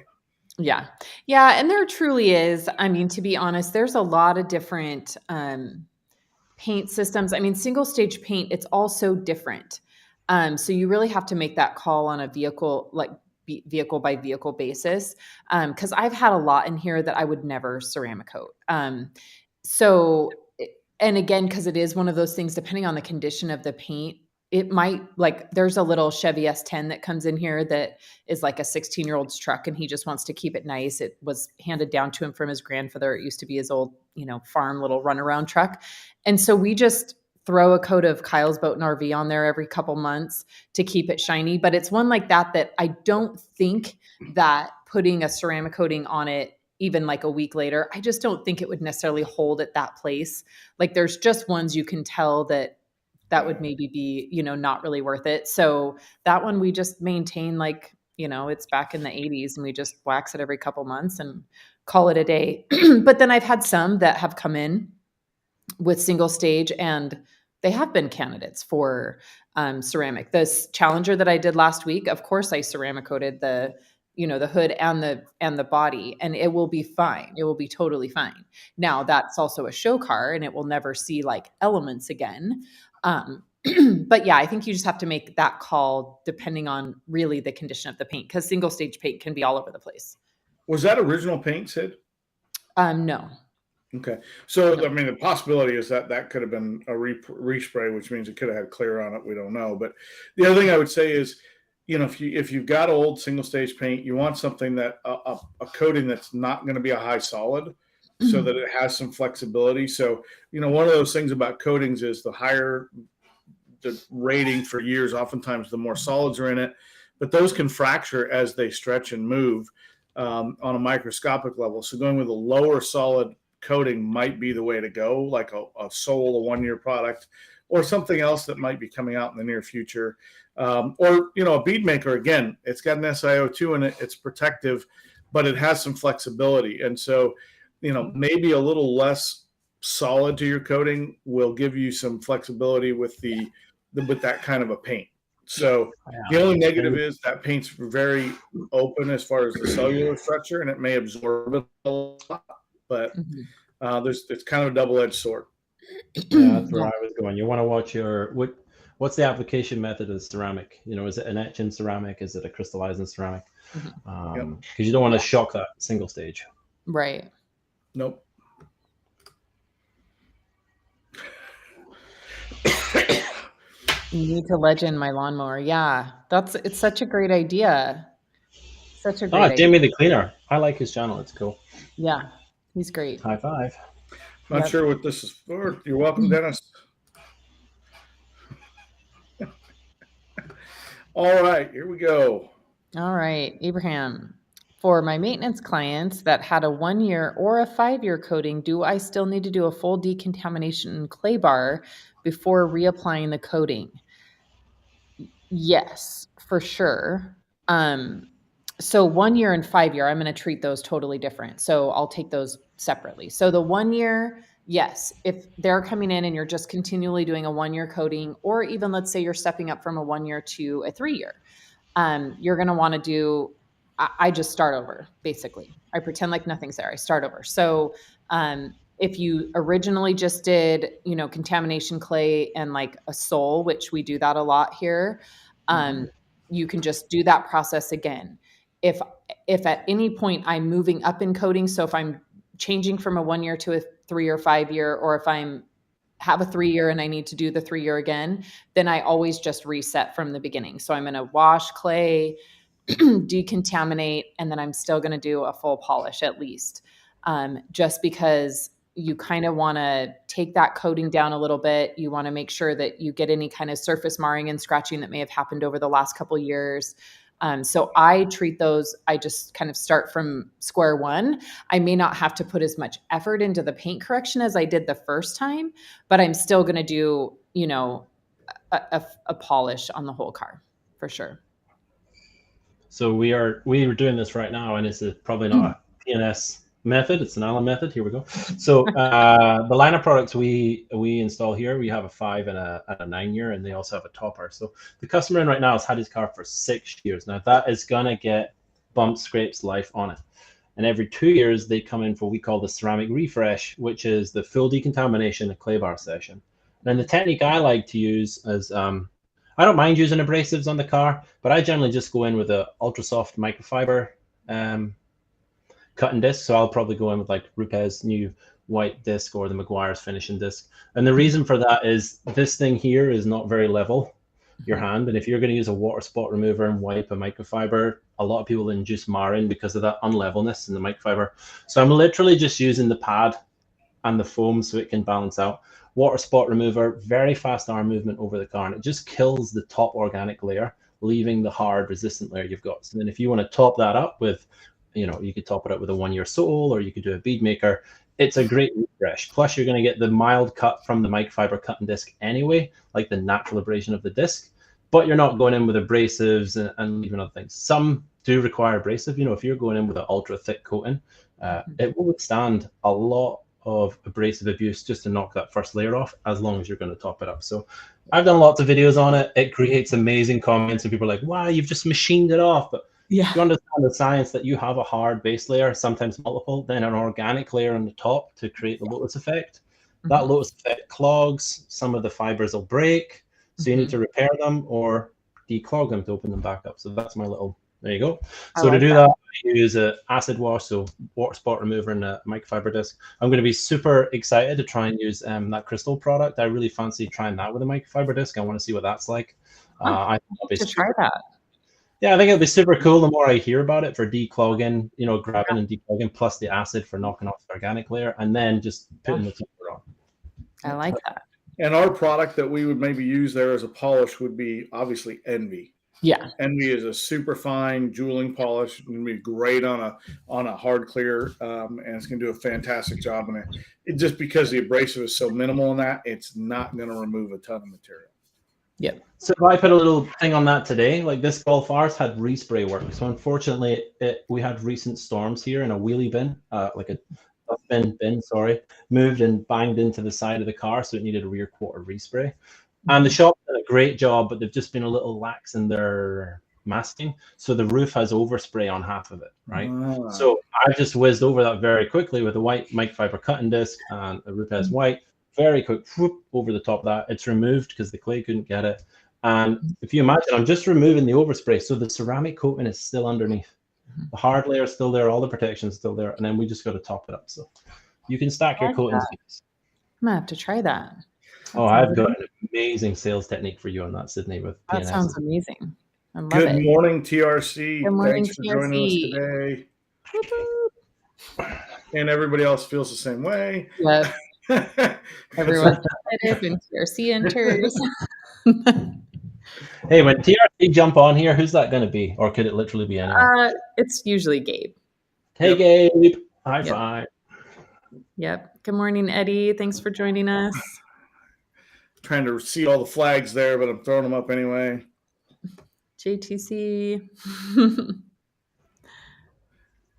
A: Yeah. And there truly is. I mean, to be honest, there's a lot of different paint systems. I mean, single stage paint, it's all so different. So you really have to make that call on a vehicle, like vehicle by vehicle basis. Cause I've had a lot in here that I would never ceramic coat. And again, cause it is one of those things, depending on the condition of the paint, it might, like, there's a little Chevy S10 that comes in here that is like a 16-year-old's truck and he just wants to keep it nice. It was handed down to him from his grandfather. It used to be his old, farm little runaround truck. And so we just throw a coat of Kyle's Boat and RV on there every couple months to keep it shiny. But it's one like that I don't think that putting a ceramic coating on it even like a week later, I just don't think it would necessarily hold at that place. Like there's just ones you can tell that would maybe be, not really worth it. So that one we just maintain like, it's back in the 80s and we just wax it every couple months and call it a day. But then I've had some that have come in with single stage and they have been candidates for ceramic. This Challenger that I did last week, of course I ceramic coated the hood and the body, and it will be fine. It will be totally fine. Now that's also a show car and it will never see like elements again. But yeah, I think you just have to make that call depending on really the condition of the paint, because single stage paint can be all over the place.
B: Was that original paint, Sid?
A: No.
B: Okay. So, I mean, the possibility is that could have been a respray, which means it could have had clear on it. We don't know. But the other thing I would say is, if you've got old single stage paint, you want something that a coating that's not going to be a high solid, so that it has some flexibility. So, one of those things about coatings is the higher the rating for years, oftentimes the more solids are in it, but those can fracture as they stretch and move on a microscopic level. So going with a lower solid coating might be the way to go, like a Soul, a 1-year product, or something else that might be coming out in the near future. Or, a Bead Maker, again, it's got an SiO2 in it, it's protective, but it has some flexibility. And so, maybe a little less solid to your coating will give you some flexibility with that kind of a paint. So the only negative is that paint's very open as far as the cellular structure, and it may absorb it a lot, but it's kind of a double-edged sword.
C: Yeah, that's where I was going. You want to watch what's the application method of ceramic? Is it an etch in ceramic? Is it a crystallizing ceramic? Because you don't want to shock that single stage.
A: Right.
B: Nope.
A: You need to legend my lawnmower. Yeah, it's such a great idea. Such a great idea.
C: Jamie the Cleaner. I like his channel. It's cool.
A: Yeah, he's great.
C: High five.
B: Not sure what this is for. You're welcome, Dennis. All right, here we go.
A: All right, Abraham. For my maintenance clients that had a 1-year or a 5-year coating, do I still need to do a full decontamination clay bar before reapplying the coating? Yes, for sure. So 1 year and 5 year, I'm going to treat those totally different. So I'll take those separately. So the 1 year, yes, if they're coming in and you're just continually doing a 1-year coating, or even let's say you're stepping up from a 1-year to a 3-year, you're going to want to do, I just start over, basically. I pretend like nothing's there. I start over. So if you originally just did, contamination clay and like a Soul, which we do that a lot here, you can just do that process again. If at any point I'm moving up in coating, so if I'm changing from a 1-year to a 3 or 5 year, or if have a 3-year and I need to do the 3-year again, then I always just reset from the beginning. So I'm going to wash clay, decontaminate, and then I'm still going to do a full polish at least, just because you kind of want to take that coating down a little bit. You want to make sure that you get any kind of surface marring and scratching that may have happened over the last couple of years. So I treat those, I just kind of start from square one. I may not have to put as much effort into the paint correction as I did the first time, but I'm still going to do, a polish on the whole car for sure.
C: So we are doing this right now, and it's probably not a PNS method. It's an Allen method. Here we go. So the line of products we install here, we have a 5 and a 9-year, and they also have a topper. So the customer in right now has had his car for 6 years. Now that is gonna get bumps, scrapes, life on it. And every 2 years they come in for what we call the ceramic refresh, which is the full decontamination and clay bar session. And the technique I like to use is I don't mind using abrasives on the car, but I generally just go in with a ultra soft microfiber cutting disc. So I'll probably go in with like Rupes new white disc or the Meguiar's finishing disc. And the reason for that is this thing here is not very level, your hand. And if you're going to use a water spot remover and wipe a microfiber, a lot of people induce marring because of that unlevelness in the microfiber. So I'm literally just using the pad and the foam so it can balance out. Water spot remover, very fast arm movement over the car, and it just kills the top organic layer, leaving the hard resistant layer you've got. So then if you want to top that up with You could top it up with a 1-year sole, or you could do a bead maker. It's a great refresh. Plus, you're going to get the mild cut from the microfiber cutting disc anyway, like the natural abrasion of the disc. But you're not going in with abrasives and even other things. Some do require abrasive. If you're going in with an ultra thick coating, it will withstand a lot of abrasive abuse just to knock that first layer off, as long as you're going to top it up. So I've done lots of videos on it. It creates amazing comments, and people are like, wow, you've just machined it off. But if you understand the science that you have a hard base layer, sometimes multiple, then an organic layer on the top to create the lotus effect. That lotus effect clogs, some of the fibers will break. So you need to repair them or declog them to open them back up. So that's my little, there you go. So to do that, I use an acid wash, so water spot remover and a microfiber disc. I'm going to be super excited to try and use that crystal product. I really fancy trying that with a microfiber disc. I want to see what that's like. I think
A: try that.
C: Yeah, I think it'll be super cool the more I hear about it for declogging, grabbing and declogging, plus the acid for knocking off the organic layer, and then just putting the topper on.
A: I like that.
B: And our product that we would maybe use there as a polish would be obviously Envy.
A: Yeah.
B: Envy is a super fine jeweling polish. It's going to be great on a hard clear, and it's going to do a fantastic job on it. Just because the abrasive is so minimal in that, it's not going to remove a ton of material.
A: Yep.
C: So if I put a little thing on that today, like this golf ours had respray work. So unfortunately, we had recent storms here, and a wheelie bin, like a bin, moved and banged into the side of the car, so it needed a rear quarter respray. And the shop did a great job, but they've just been a little lax in their masking, so the roof has overspray on half of it, right? So I just whizzed over that very quickly with a white microfiber cutting disc and a roof has white. Very quick, whoop, over the top of that. It's removed because the clay couldn't get it. And if you imagine, I'm just removing the overspray, so the ceramic coating is still underneath. The hard layer is still there, all the protection is still there, and then we just got to top it up. So you can stack your coatings.
A: I'm gonna have to try that.
C: I've got an amazing sales technique for you on that, Sydney.
A: That sounds amazing. I love
B: Good
A: it.
B: morning, TRC.
A: Good morning,
B: Thanks for joining us today. And everybody else feels the same way.
A: Yes. Everyone's excited when TRC enters.
C: Hey, when TRC jump on here, who's that going to be? Or could it literally be anyone?
A: It's usually Gabe.
C: Hey, Gabe. High five.
A: Yep. Good morning, Eddie. Thanks for joining us.
B: Trying to see all the flags there, but I'm throwing them up anyway.
A: JTC.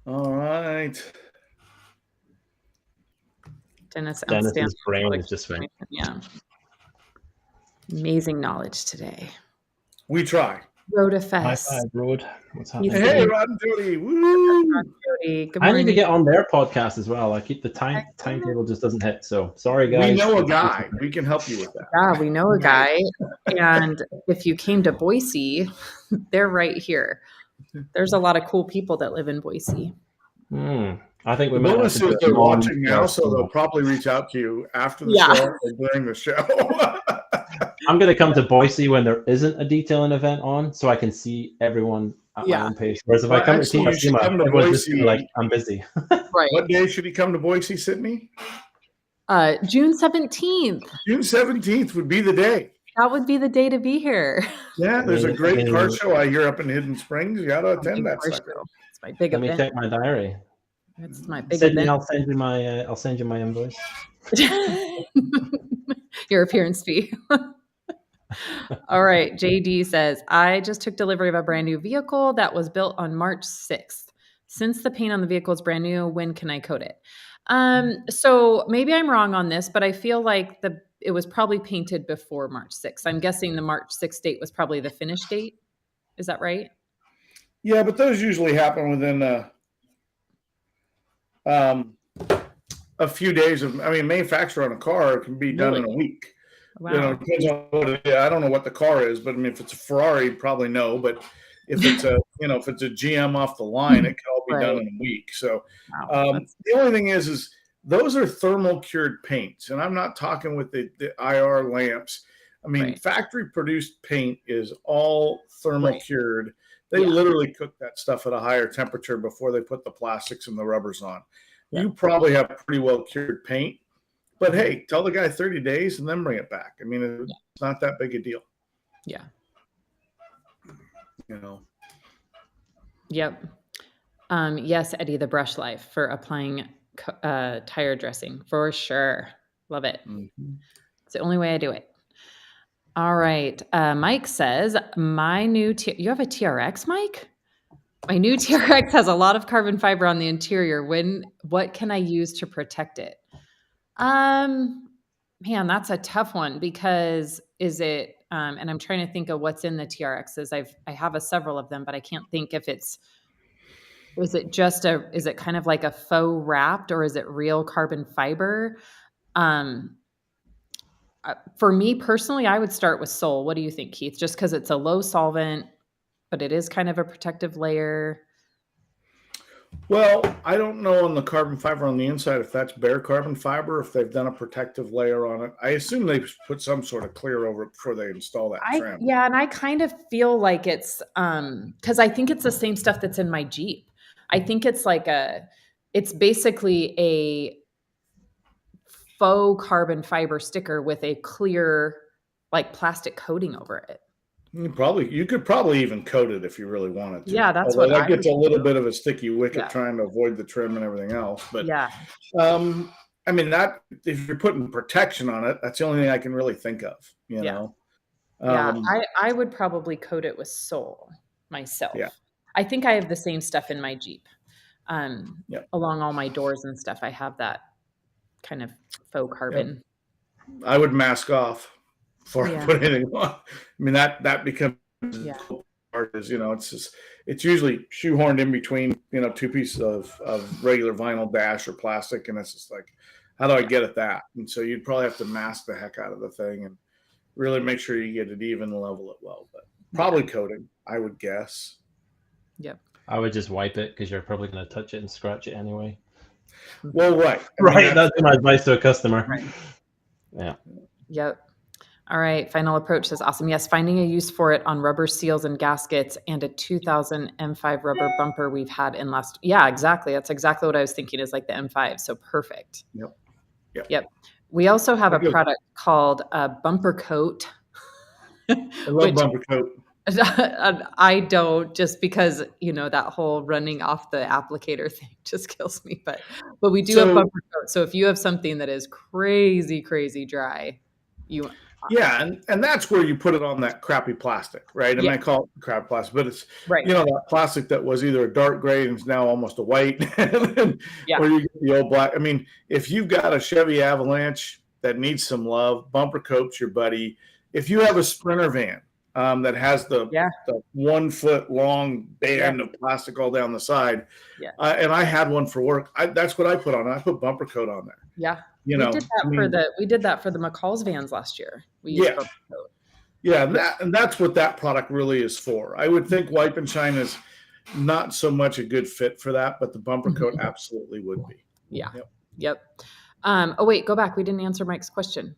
B: All right.
A: Dennis's
C: brain is just went.
A: Yeah. Amazing knowledge today.
B: We try.
A: Rhoda
C: High five, Rod. What's happening?
B: Hey, Rod and Jody. Woo!
A: Good
C: I need to get on their podcast as well. I keep the timetable just doesn't hit. So sorry, guys.
B: We know a guy. We can help you with that.
A: Yeah, we know a guy. And if you came to Boise, they're right here. There's a lot of cool people that live in Boise.
C: I think we
B: the
C: might
B: bonus
C: have to
B: is they're watching now, so they'll probably reach out to you after the show or during the show.
C: I'm going to come to Boise when there isn't a detailing event on, so I can see everyone at my own pace. Whereas if I come to TRC, everyone's just like, I'm busy.
A: Right.
B: What day should he come to Boise, Sydney?
A: June 17th.
B: June 17th would be the day.
A: That would be the day to be here.
B: Yeah, there's a great car show I hear up in Hidden Springs. You got to attend that sucker.
A: It's my big event.
C: Let me check my diary.
A: It's my big
C: Sydney,
A: event.
C: I'll send you my invoice.
A: Your appearance fee. All right. JD says, I just took delivery of a brand new vehicle that was built on March 6th. Since the paint on the vehicle is brand new, when can I coat it? So maybe I'm wrong on this, but I feel like it was probably painted before March 6th. I'm guessing the March 6th date was probably the finish date. Is that right?
B: Yeah, but those usually happen within a few days of, manufacture on a car can be done in a week. Wow. Depends on what it is. I don't know what the car is, but if it's a Ferrari, probably no. But if it's a, if it's a GM off the line, it can all be done in a week. So the only thing is those are thermal cured paints, and I'm not talking with the IR lamps. Factory produced paint is all thermal cured. They literally cook that stuff at a higher temperature before they put the plastics and the rubbers on. Yeah. You probably have pretty well cured paint, but hey, tell the guy 30 days and then bring it back. It's not that big a deal.
A: Yeah.
B: Yep.
A: Yes, Eddie, the brush life for applying tire dressing for sure. Love it.
B: Mhm.
A: It's the only way I do it. All right. Mike says, my new, you have a TRX, Mike? My new TRX has a lot of carbon fiber on the interior. What can I use to protect it? Man, that's a tough one because is it, and I'm trying to think of what's in the TRXs. I have several of them, but I can't think if is it kind of like a faux wrapped or is it real carbon fiber? Um, for me personally, I would start with Sol. What do you think, Keith? Just because it's a low solvent, but it is kind of a protective layer.
B: Well, I don't know on the carbon fiber on the inside if that's bare carbon fiber, if they've done a protective layer on it. I assume they put some sort of clear over it before they install that trim.
A: Yeah, and I kind of feel like it's because I think it's the same stuff that's in my Jeep. I think it's basically a faux carbon fiber sticker with a clear like plastic coating over it.
B: You could probably even coat it if you really wanted to.
A: Yeah, that's
B: Although
A: what
B: that
A: I
B: gets
A: would
B: a little
A: do.
B: bit of a sticky wicket
A: Yeah.
B: trying to avoid the trim and everything else. But
A: Yeah.
B: I mean, that if you're putting protection on it, that's the only thing I can really think of, you
A: Yeah.
B: know.
A: Yeah, I would probably coat it with Sol myself.
B: Yeah.
A: I think I have the same stuff in my Jeep.
B: Yep.
A: Along all my doors and stuff, I have that kind of faux carbon.
B: I would mask off before I
A: Yeah.
B: put anything on. I mean, that becomes
A: Yeah.
B: part is, it's usually shoehorned in between, two pieces of regular vinyl dash or plastic. And it's just like, how do I get at that? And so you'd probably have to mask the heck out of the thing and really make sure you get it even and level it well, but probably coating, I would guess.
A: Yep.
C: I would just wipe it because you're probably going to touch it and scratch it anyway.
B: Well, right.
C: Right. That's my advice to a customer.
A: Right.
C: Yeah.
A: Yep. All right. Final approach says, awesome. Yes. Finding a use for it on rubber seals and gaskets and a 2000 M5 rubber bumper we've had in last. Yeah, exactly. That's exactly what I was thinking is like the M5. So perfect.
B: Yep.
A: We also have a product called Bumper Coat.
B: I love bumper coat.
A: I don't, just because that whole running off the applicator thing just kills me. But we do have bumper coat. So if you have something that is crazy dry,
B: and that's where you put it on that crappy plastic, right? And I call it crappy plastic, but it's
A: right.
B: That plastic that was either a dark gray and is now almost a white, or you get the old black. I mean, if you've got a Chevy Avalanche that needs some love, bumper coat's your buddy. If you have a Sprinter van that has the 1 foot long band of plastic all down the side, and I had one for work, that's what I put on. I put bumper coat on there.
A: Yeah. We did that for the McCall's vans last year. We used bumper coat.
B: Yeah, and that's what that product really is for. I would think wipe and shine is not so much a good fit for that, but the bumper coat absolutely would be.
A: Yeah. Yep. Oh wait, go back. We didn't answer Mike's question.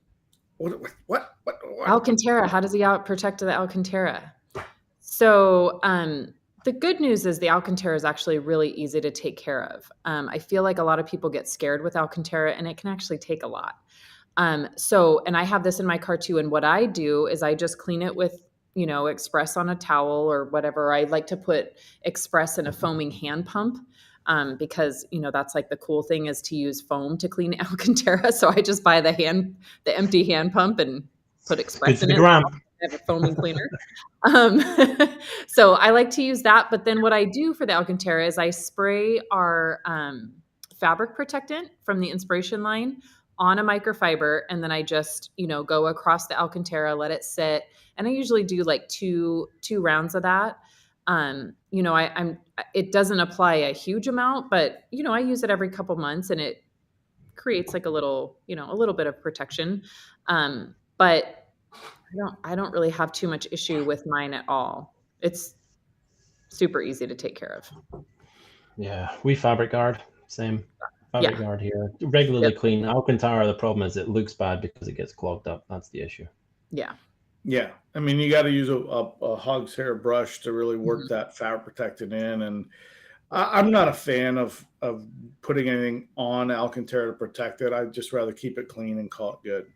B: What?
A: Alcantara. How does he protect the Alcantara? So the good news is the Alcantara is actually really easy to take care of. I feel like a lot of people get scared with Alcantara, and it can actually take a lot. And I have this in my car too. And what I do is I just clean it with, Express on a towel or whatever. I like to put Express in a foaming hand pump. Because that's like the cool thing is to use foam to clean Alcantara. So I just buy the empty hand pump and put Express in it. I have a foaming cleaner. So I like to use that. But then what I do for the Alcantara is I spray our fabric protectant from the Inspiration line on a microfiber, and then I just go across the Alcantara, let it sit, and I usually do like two rounds of that. It doesn't apply a huge amount, but I use it every couple months and it creates like a little bit of protection. But I don't really have too much issue with mine at all. It's super easy to take care of.
C: Yeah, we fabric guard, same fabric guard here. Regularly clean. Alcantara, the problem is it looks bad because it gets clogged up. That's the issue.
A: Yeah.
B: Yeah, I mean, you got to use a hog's hair brush to really work that fabric protectant in. And I'm not a fan of putting anything on Alcantara to protect it. I'd just rather keep it clean and call it good,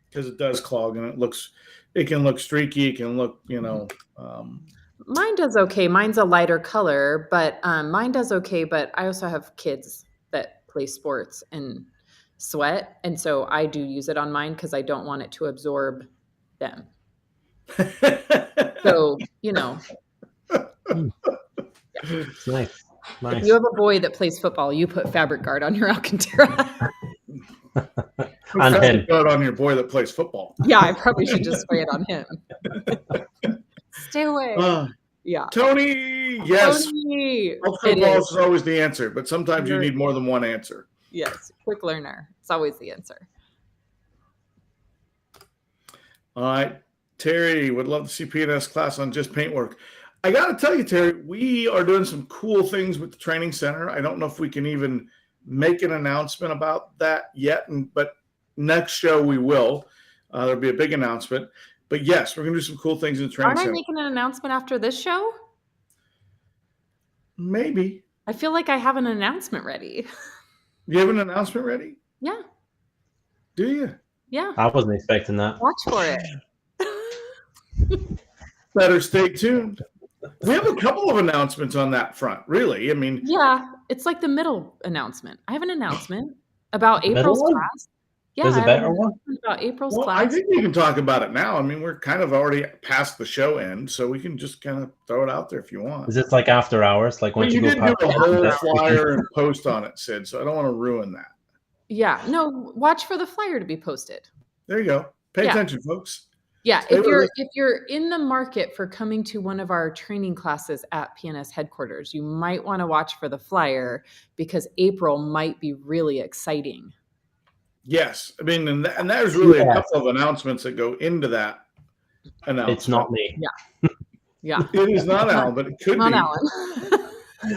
B: because it does clog and it can look streaky. It can look,
A: Mine does okay. Mine's a lighter color, but mine does okay. But I also have kids that play sports and sweat, and so I do use it on mine because I don't want it to absorb them. So
C: It's nice.
A: if
C: Nice.
A: you have a boy that plays football, you put fabric guard on your Alcantara.
C: And him.
B: Guard on your boy that plays football.
A: Yeah, I probably should just spray it on him. Stay away. Yeah.
B: Tony, yes.
A: Tony.
B: Football is always the answer, but sometimes you need more than one answer.
A: Yes, quick learner. It's always the answer.
B: All right. Terry, would love to see P&S class on just paintwork. I got to tell you, Terry, we are doing some cool things with the training center. I don't know if we can even make an announcement about that yet, but next show we will. There'll be a big announcement. But yes, we're going to do some cool things in the training center.
A: Aren't I making an announcement after this show?
B: Maybe.
A: I feel like I have an announcement ready.
B: You have an announcement ready?
A: Yeah.
B: Do you?
A: Yeah.
C: I wasn't expecting that.
A: Watch for it.
B: Better stay tuned. We have a couple of announcements on that front, really. I mean,
A: yeah, it's like the middle announcement. I have an announcement about April's class. Yeah,
C: there's a better one
A: about April's
B: class. I think we can talk about it now. I mean, we're kind of already past the show end, so we can just kind of throw it out there if you want.
C: Is it like after hours? Like when you go
B: past do a whole flyer and post on it, Sid, so I don't want to ruin that.
A: Yeah, no, watch for the flyer to be posted.
B: There you go. Pay attention, folks.
A: Yeah, if you're in the market for coming to one of our training classes at P&S headquarters, you might want to watch for the flyer because April might be really exciting.
B: Yes, I mean, and there's really a couple of announcements that go into that announcement.
C: It's not me.
A: Yeah.
B: It is not Alan, but it could be.
A: Alan.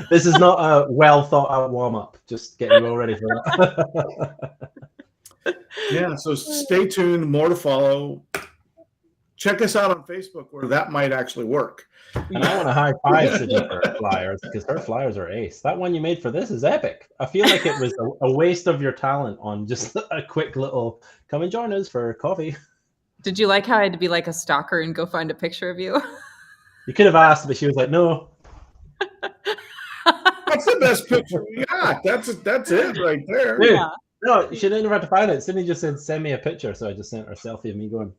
C: This is not a well thought out warm up. Just getting you all ready for that.
B: Yeah, so stay tuned. More to follow. Check us out on Facebook where that might actually work.
C: And I want to high five Sydney for her flyers because her flyers are ace. That one you made for this is epic. I feel like it was a waste of your talent on just a quick little come and join us for coffee.
A: Did you like how I had to be like a stalker and go find a picture of you?
C: You could have asked, but she was like, no.
B: That's the best picture we got. That's it right there.
C: Dude, no, she didn't have to find it. Sydney just said, send me a picture. So I just sent her a selfie of me going.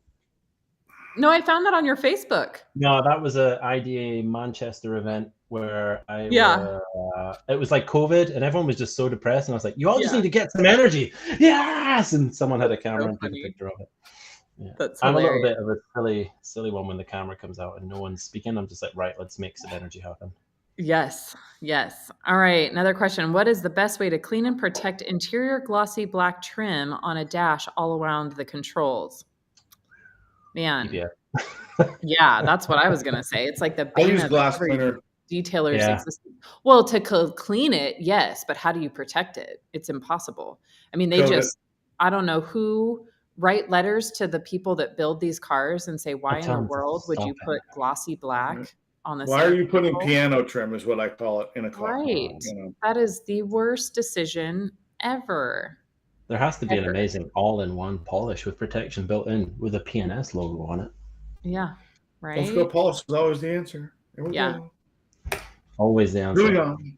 A: No, I found that on your Facebook.
C: No, that was a IDA Manchester event where it was like COVID and everyone was just so depressed. And I was like, you all just need to get some energy. Yes. And someone had a camera and took a picture of it. Yeah.
A: That's
C: I'm
A: hilarious.
C: a little bit of a silly one when the camera comes out and no one's speaking. I'm just like, right, let's make some energy happen.
A: Yes. All right. Another question. What is the best way to clean and protect interior glossy black trim on a dash all around the controls? Man. Yeah, that's what I was going to say. It's like the bane of
B: glass cleaner.
A: Detailer's existence. Well, to clean it, yes, but how do you protect it? It's impossible. I mean, I don't know who write letters to the people that build these cars and say, why in the world would you put glossy black on the
B: Why are you putting piano trim is what I call it in a car.
A: Right. That is the worst decision ever.
C: There has to be an amazing all-in-one polish with protection built in with a P&S logo on it.
A: Yeah, right.
B: Let's go polish is always the answer. There we go.
C: Always the answer.
B: Moving on.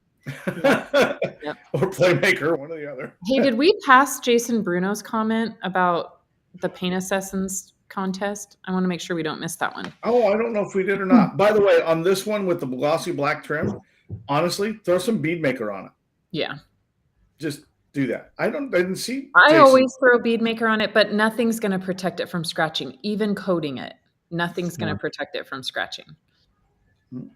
B: Or Playmaker, one or the other.
A: Hey, did we pass Jason Bruno's comment about the Paint Assassins contest? I want to make sure we don't miss that one.
B: Oh, I don't know if we did or not. By the way, on this one with the glossy black trim, honestly, throw some Bead Maker on it.
A: Yeah.
B: Just do that. I didn't see.
A: I always throw Bead Maker on it, but nothing's going to protect it from scratching. Even coating it, nothing's going to protect it from scratching.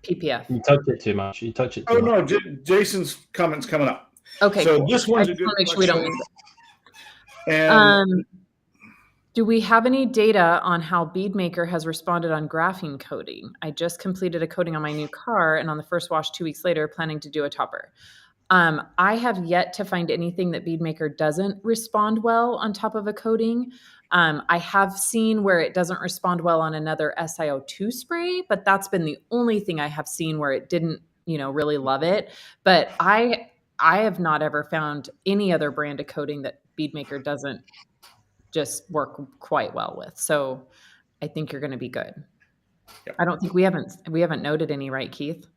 A: PPF.
C: You touch it too much. You touch it too much.
B: No, Jason's comment's coming up.
A: Okay.
B: So this one's
A: a good make sure we don't miss it.
B: And
A: do we have any data on how Bead Maker has responded on graphene coating? I just completed a coating on my new car, and on the first wash 2 weeks later, planning to do a topper. I have yet to find anything that Bead Maker doesn't respond well on top of a coating. I have seen where it doesn't respond well on another SiO2 spray, but that's been the only thing I have seen where it didn't, really love it. But I have not ever found any other brand of coating that Bead Maker doesn't just work quite well with. So I think you're going to be good.
B: Yep.
A: I don't think we haven't noted any, right, Keith?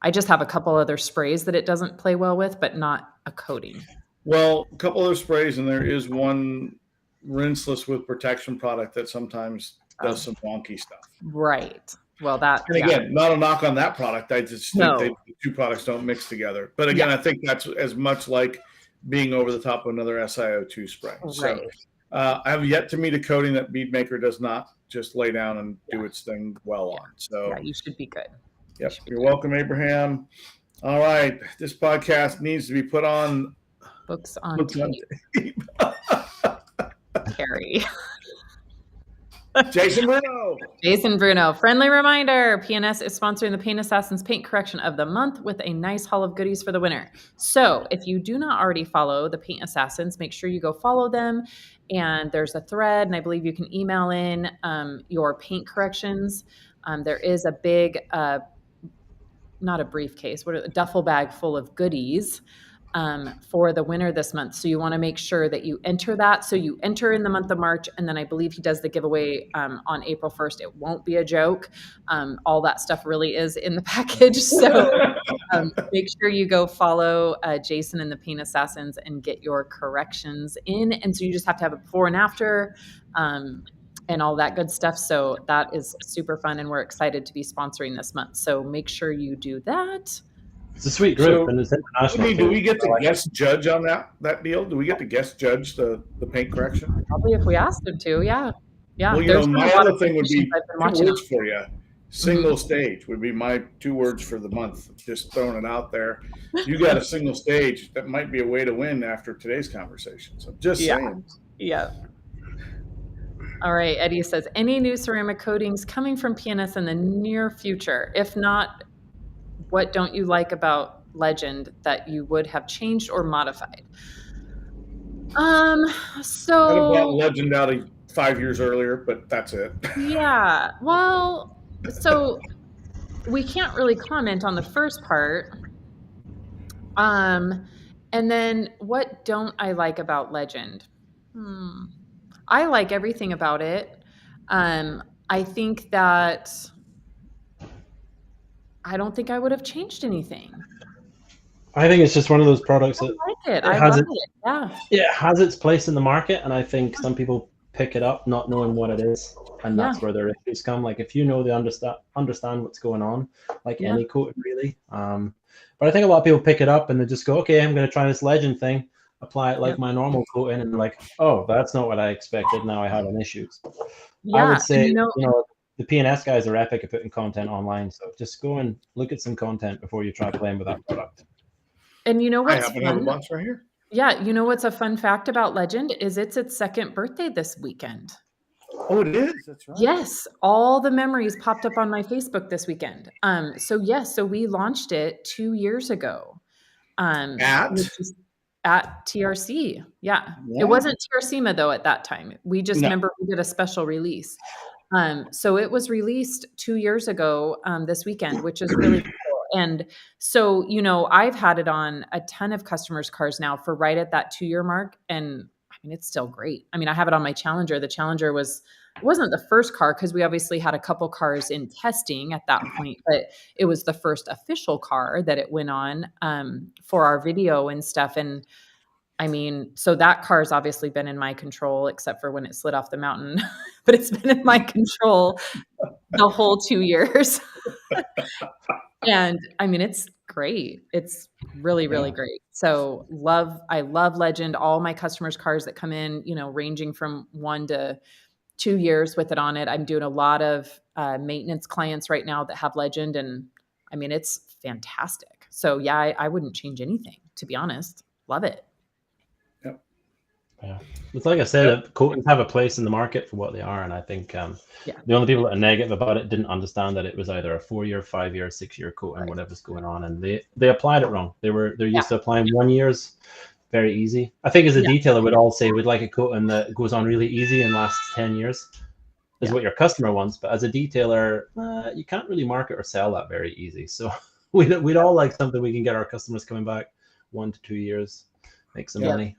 A: I just have a couple other sprays that it doesn't play well with, but not a coating.
B: Well, a couple other sprays, and there is one rinseless with protection product that sometimes does some wonky stuff.
A: Right. Well, that,
B: And again, not a knock on that product. I just think the two products don't mix together. But again, I think that's as much like being over the top of another SiO2 spray.
A: Right.
B: So I have yet to meet a coating that Bead Maker does not just lay down and do its thing well on. So
A: yeah, you should be good.
B: Yep. You're welcome, Abraham. All right. This podcast needs to be put on
A: Books on tape. Carrie.
B: Jason Bruno.
A: Jason Bruno. Friendly reminder, PNS is sponsoring the Paint Assassins Paint Correction of the Month with a nice haul of goodies for the winter. So if you do not already follow the Paint Assassins, make sure you go follow them. And there's a thread, and I believe you can email in your paint corrections. There is a big, not a briefcase, a duffel bag full of goodies for the winter this month. So you want to make sure that you enter that. So you enter in the month of March, and then I believe he does the giveaway on April 1st. It won't be a joke. All that stuff really is in the package. So make sure you go follow Jason and the Paint Assassins and get your corrections in. And so you just have to have a before and after and all that good stuff. So that is super fun, and we're excited to be sponsoring this month. So make sure you do that.
C: It's a sweet group, and it's international.
B: Do we get to guest judge on that deal? Do we get to guest judge the paint correction?
A: Probably if we asked him to, yeah.
B: Well, you know, my other thing would be 2 words for you. Single stage would be my 2 words for the month. Just throwing it out there. You got a single stage. That might be a way to win after today's conversation. So just saying.
A: Yeah. All right. Eddie says, any new ceramic coatings coming from PNS in the near future? If not, what don't you like about Legend that you would have changed or modified?
B: So I'd have brought Legend out 5 years earlier, but that's it.
A: Yeah. Well, so we can't really comment on the first part. And then what don't I like about Legend? I like everything about it. I think that I don't think I would have changed anything.
C: I think it's just one of those products that
A: I love it. Yeah.
C: It has its place in the market, and I think some people pick it up not knowing what it is, and that's where their issues come. Like if you know they understand what's going on, like any coating really. But I think a lot of people pick it up and they just go, okay, I'm going to try this Legend thing, apply it like my normal coating, and like, oh, that's not what I expected. Now I have an issue. I would say, you know, the PNS guys are epic at putting content online, so just go and look at some content before you try playing with that product.
A: And you know what's
B: I happen to have a box right here.
A: Yeah, you know what's a fun fact about Legend is it's its 2nd birthday this weekend.
B: Oh, it is? That's right.
A: Yes, all the memories popped up on my Facebook this weekend. So we launched it 2 years ago. At TRC. Yeah. It wasn't TRCMA though at that time. We just remember we did a special release. So it was released 2 years ago this weekend, which is really cool. And so, you know, I've had it on a ton of customers' cars now for right at that 2-year mark. And I mean, it's still great. I mean, I have it on my Challenger. The Challenger wasn't the first car because we obviously had a couple cars in testing at that point, but it was the first official car that it went on for our video and stuff. And I mean, so that car's obviously been in my control, except for when it slid off the mountain, but it's been in my control the whole 2 years. And I mean, it's great. It's really, really great. So I love Legend. All my customers' cars that come in, you know, ranging from 1 to 2 years with it on it. I'm doing a lot of maintenance clients right now that have Legend, and I mean, it's fantastic. So yeah, I wouldn't change anything, to be honest. Love it.
C: Yeah, it's like I said, coatings have a place in the market for what they are, and I think the only people that are negative about it didn't understand that it was either a 4-year, 5-year, 6-year coating, whatever's going on, and they applied it wrong. They're used to applying 1 year's very easy. I think as a detailer, we'd all say we'd like a coating that goes on really easy and lasts 10 years. Is what your customer wants, but as a detailer, you can't really market or sell that very easy. So we'd all like something we can get our customers coming back 1 to 2 years, make some money.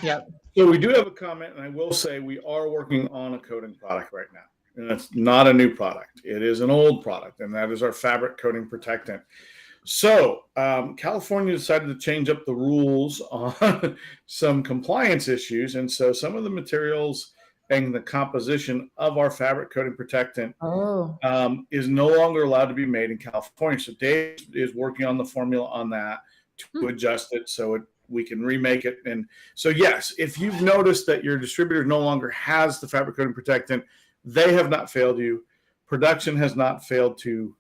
A: Yeah.
B: So we do have a comment, and I will say we are working on a coating product right now. And it's not a new product. It is an old product, and that is our fabric coating protectant. So California decided to change up the rules on some compliance issues. And so some of the materials and the composition of our fabric coating protectant is no longer allowed to be made in California. So Dave is working on the formula on that to adjust it so we can remake it. And so, yes, if you've noticed that your distributor no longer has the fabric coating protectant, they have not failed you. Production has not failed to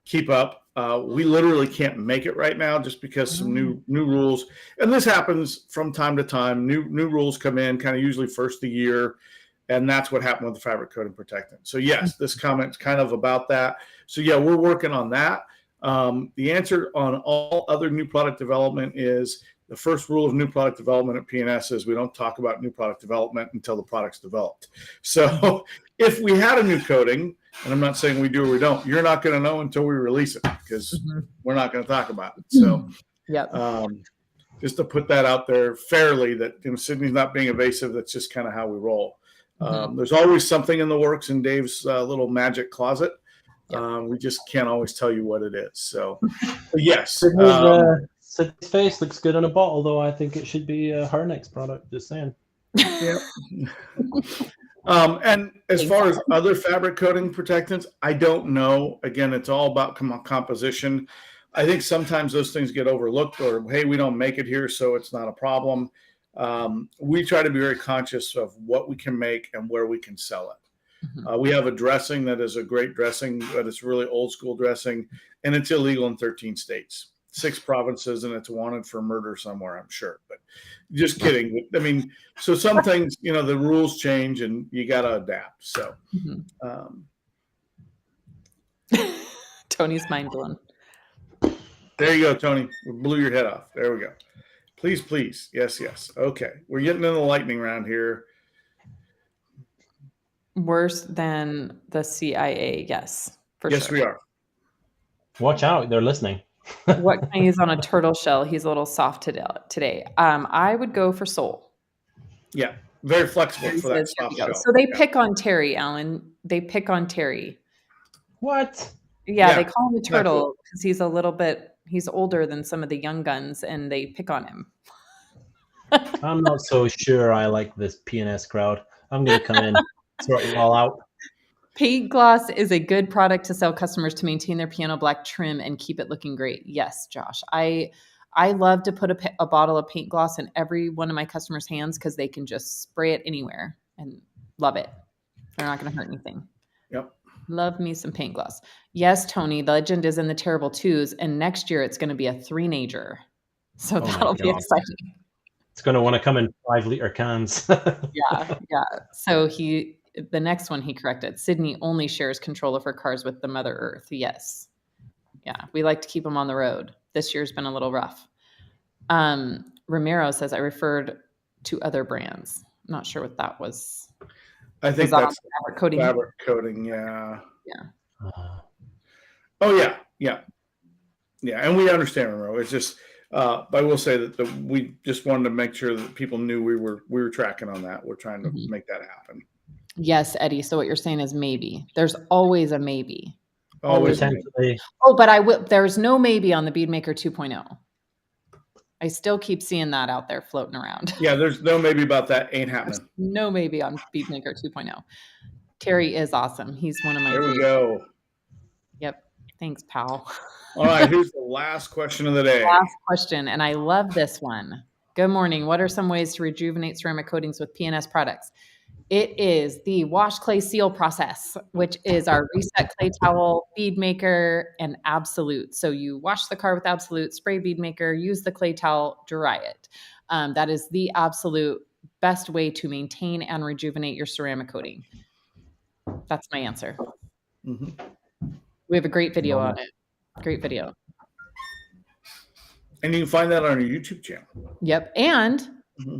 B: keep up. We literally can't make it right now just because some new rules, and this happens from time to time. New rules come in kind of usually first of the year, and that's what happened with the fabric coating protectant. So yes, this comment's kind of about that. So yeah, we're working on that. The answer on all other new product development is the first rule of new product development at PNS is we don't talk about new product development until the product's developed. So if we had a new coating, and I'm not saying we do or we don't, you're not going to know until we release it because we're not going to talk about it. So just to put that out there fairly that Sydney's not being evasive, that's just kind of how we roll. There's always something in the works in Dave's little magic closet. We just can't always tell you what it is. So yes.
C: Sydney's face looks good on a bottle, though. I think it should be her next product. Just saying.
B: Yeah. And as far as other fabric coating protectants, I don't know. Again, it's all about composition. I think sometimes those things get overlooked, or hey, we don't make it here, so it's not a problem. We try to be very conscious of what we can make and where we can sell it. We have a dressing that is a great dressing, but it's really old school dressing, and it's illegal in 13 states. 6 provinces, and it's wanted for murder somewhere, I'm sure. But just kidding. I mean, so some things, the rules change and you got to adapt. So
A: Tony's mind blown.
B: There you go, Tony. We blew your head off. There we go. Please, please. Yes, yes. Okay. We're getting in the lightning round here.
A: Worse than the CIA. Yes, for sure.
B: Yes, we are.
C: Watch out. They're listening.
A: What can I use on a turtle shell? He's a little soft today. I would go for Soul.
B: Yeah, very flexible for that soft shell.
A: So they pick on Terry, Alan. They pick on Terry.
C: What?
A: Yeah, they call him a turtle because he's older than some of the young guns, and they pick on him.
C: I'm not so sure I like this PNS crowd. I'm going to come in, sort it all out.
A: Paint gloss is a good product to sell customers to maintain their piano black trim and keep it looking great. Yes, Josh. I love to put a bottle of paint gloss in every one of my customers' hands because they can just spray it anywhere and love it. They're not going to hurt anything.
B: Yep.
A: Love me some paint gloss. Yes, Tony, the legend is in the terrible 2s, and next year it's going to be a 3-nager. So that'll be exciting.
C: It's going to want to come in 5-liter cans.
A: Yeah. So the next one he corrected. Sydney only shares control of her cars with the Mother Earth. Yes. Yeah. We like to keep them on the road. This year's been a little rough. Ramiro says, I referred to other brands. I'm not sure what that was.
B: I think that's
A: fabric coating.
B: Fabric coating. Yeah.
A: Yeah.
B: Oh yeah. Yeah. Yeah. And we understand, Ramiro. It's just, I will say that we just wanted to make sure that people knew we were tracking on that. We're trying to make that happen.
A: Yes, Eddie. So what you're saying is maybe. There's always a maybe.
B: Always.
A: Oh, but there's no maybe on the Bead Maker 2.0. I still keep seeing that out there floating around.
B: Yeah, there's no maybe about that. Ain't happening.
A: There's no maybe on Bead Maker 2.0. Terry is awesome. He's one of my
B: favorites. There we go.
A: Yep. Thanks, pal.
B: All right, here's the last question of the day.
A: Last question, and I love this one. Good morning. What are some ways to rejuvenate ceramic coatings with PNS products? It is the wash clay seal process, which is our reset clay towel, bead maker, and absolute. So you wash the car with absolute, spray bead maker, use the clay towel, dry it. That is the absolute best way to maintain and rejuvenate your ceramic coating. That's my answer.
B: Mm-hmm.
A: We have a great video on it. Great video.
B: And you can find that on our YouTube channel.
A: Yep. And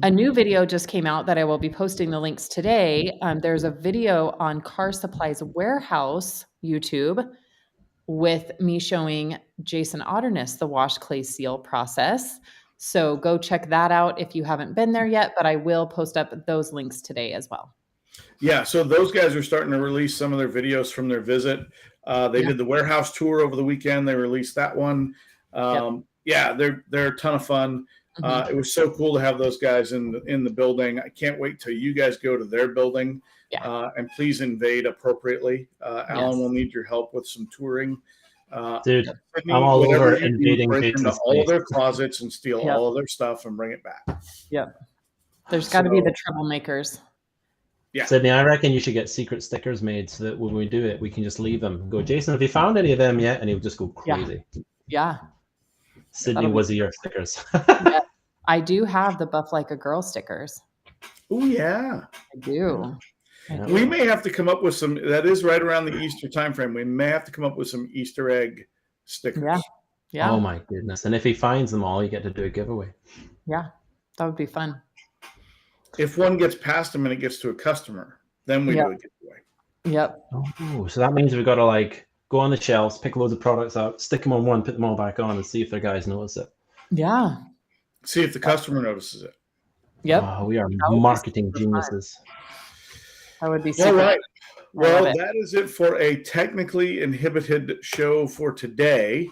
A: a new video just came out that I will be posting the links today. There's a video on Car Supply's Warehouse YouTube with me showing Jason Otterness the wash clay seal process. So go check that out if you haven't been there yet, but I will post up those links today as well.
B: Yeah, so those guys are starting to release some of their videos from their visit. They did the warehouse tour over the weekend. They released that one. Yeah, they're a ton of fun. It was so cool to have those guys in the building. I can't wait till you guys go to their building. And please invade appropriately. Alan will need your help with some touring.
C: Dude,
B: Sydney,
C: I'm all
B: whatever
C: over
B: you do,
C: invading
B: break into
C: Jason's
B: all of
C: space.
B: their closets and steal all of their stuff and bring it back.
A: Yep. There's got to be the troublemakers.
B: Yeah.
C: Sydney, I reckon you should get secret stickers made so that when we do it, we can just leave them and go, Jason, have you found any of them yet? And he'll just go crazy.
A: Yeah.
C: Sydney was your stickers.
A: Yeah. I do have the Buff Like a Girl stickers.
B: Oh, yeah.
A: I do.
B: We may have to come up with some. That is right around the Easter time frame. We may have to come up with some Easter egg stickers.
A: Yeah.
C: Oh, my goodness. And if he finds them all, you get to do a giveaway.
A: Yeah. That would be fun.
B: If one gets past them and it gets to a customer, then we do a giveaway.
A: Yep.
C: Oh, so that means we've got to like go on the shelves, pick loads of products out, stick them on one, put them all back on, and see if their guys notice it.
A: Yeah.
B: See if the customer notices it.
A: Yep.
C: Oh, we are marketing geniuses.
A: That would be super.
B: All right. Well, that is it for a technically inhibited show for today.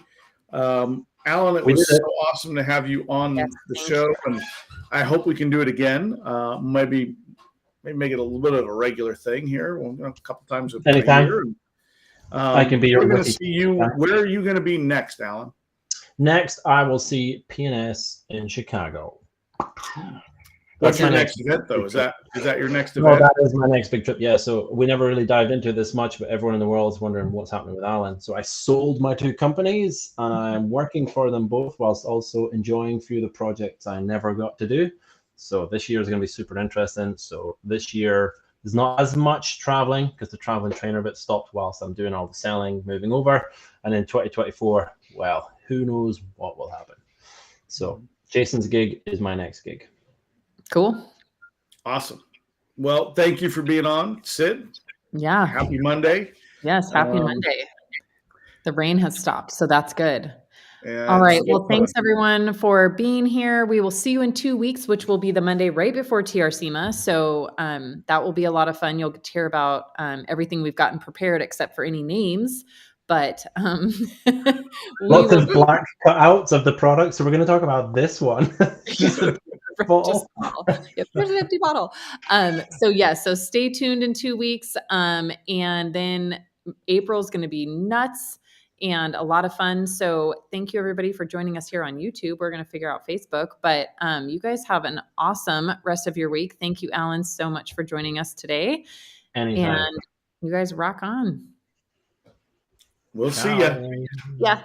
B: Alan, it was so awesome to have you on the show, and I hope we can do it again. Maybe make it a little bit of a regular thing here. A couple times a year.
C: I can be your.
B: We're going to see you. Where are you going to be next, Alan?
C: Next, I will see PNS in Chicago.
B: What's your next event, though? Is that your next
C: event?
B: No,
C: that is my next big trip. Yeah, so we never really dived into this much, but everyone in the world is wondering what's happening with Alan. So I sold my 2 companies, and I'm working for them both whilst also enjoying a few of the projects I never got to do. So this year is going to be super interesting. So this year there's not as much traveling because the traveling trainer bit stopped whilst I'm doing all the selling, moving over. And in 2024, well, who knows what will happen. So Jason's gig is my next gig.
A: Cool.
B: Awesome. Well, thank you for being on, Sid.
A: Yeah.
B: Happy Monday.
A: Yes, happy Monday. The rain has stopped, so that's good. All right. Well, thanks everyone for being here. We will see you in 2 weeks, which will be the Monday right before TRSEMA. So that will be a lot of fun. You'll get to hear about everything we've gotten prepared except for any names. But
C: lots of black cutouts of the product. So we're going to talk about this one.
A: Just there's an empty bottle. So stay tuned in 2 weeks. And then April is going to be nuts and a lot of fun. So thank you everybody for joining us here on YouTube. We're going to figure out Facebook, but you guys have an awesome rest of your week. Thank you, Alan, so much for joining us today.
C: Anytime.
A: And you guys rock on.
B: We'll see ya.
A: Yeah.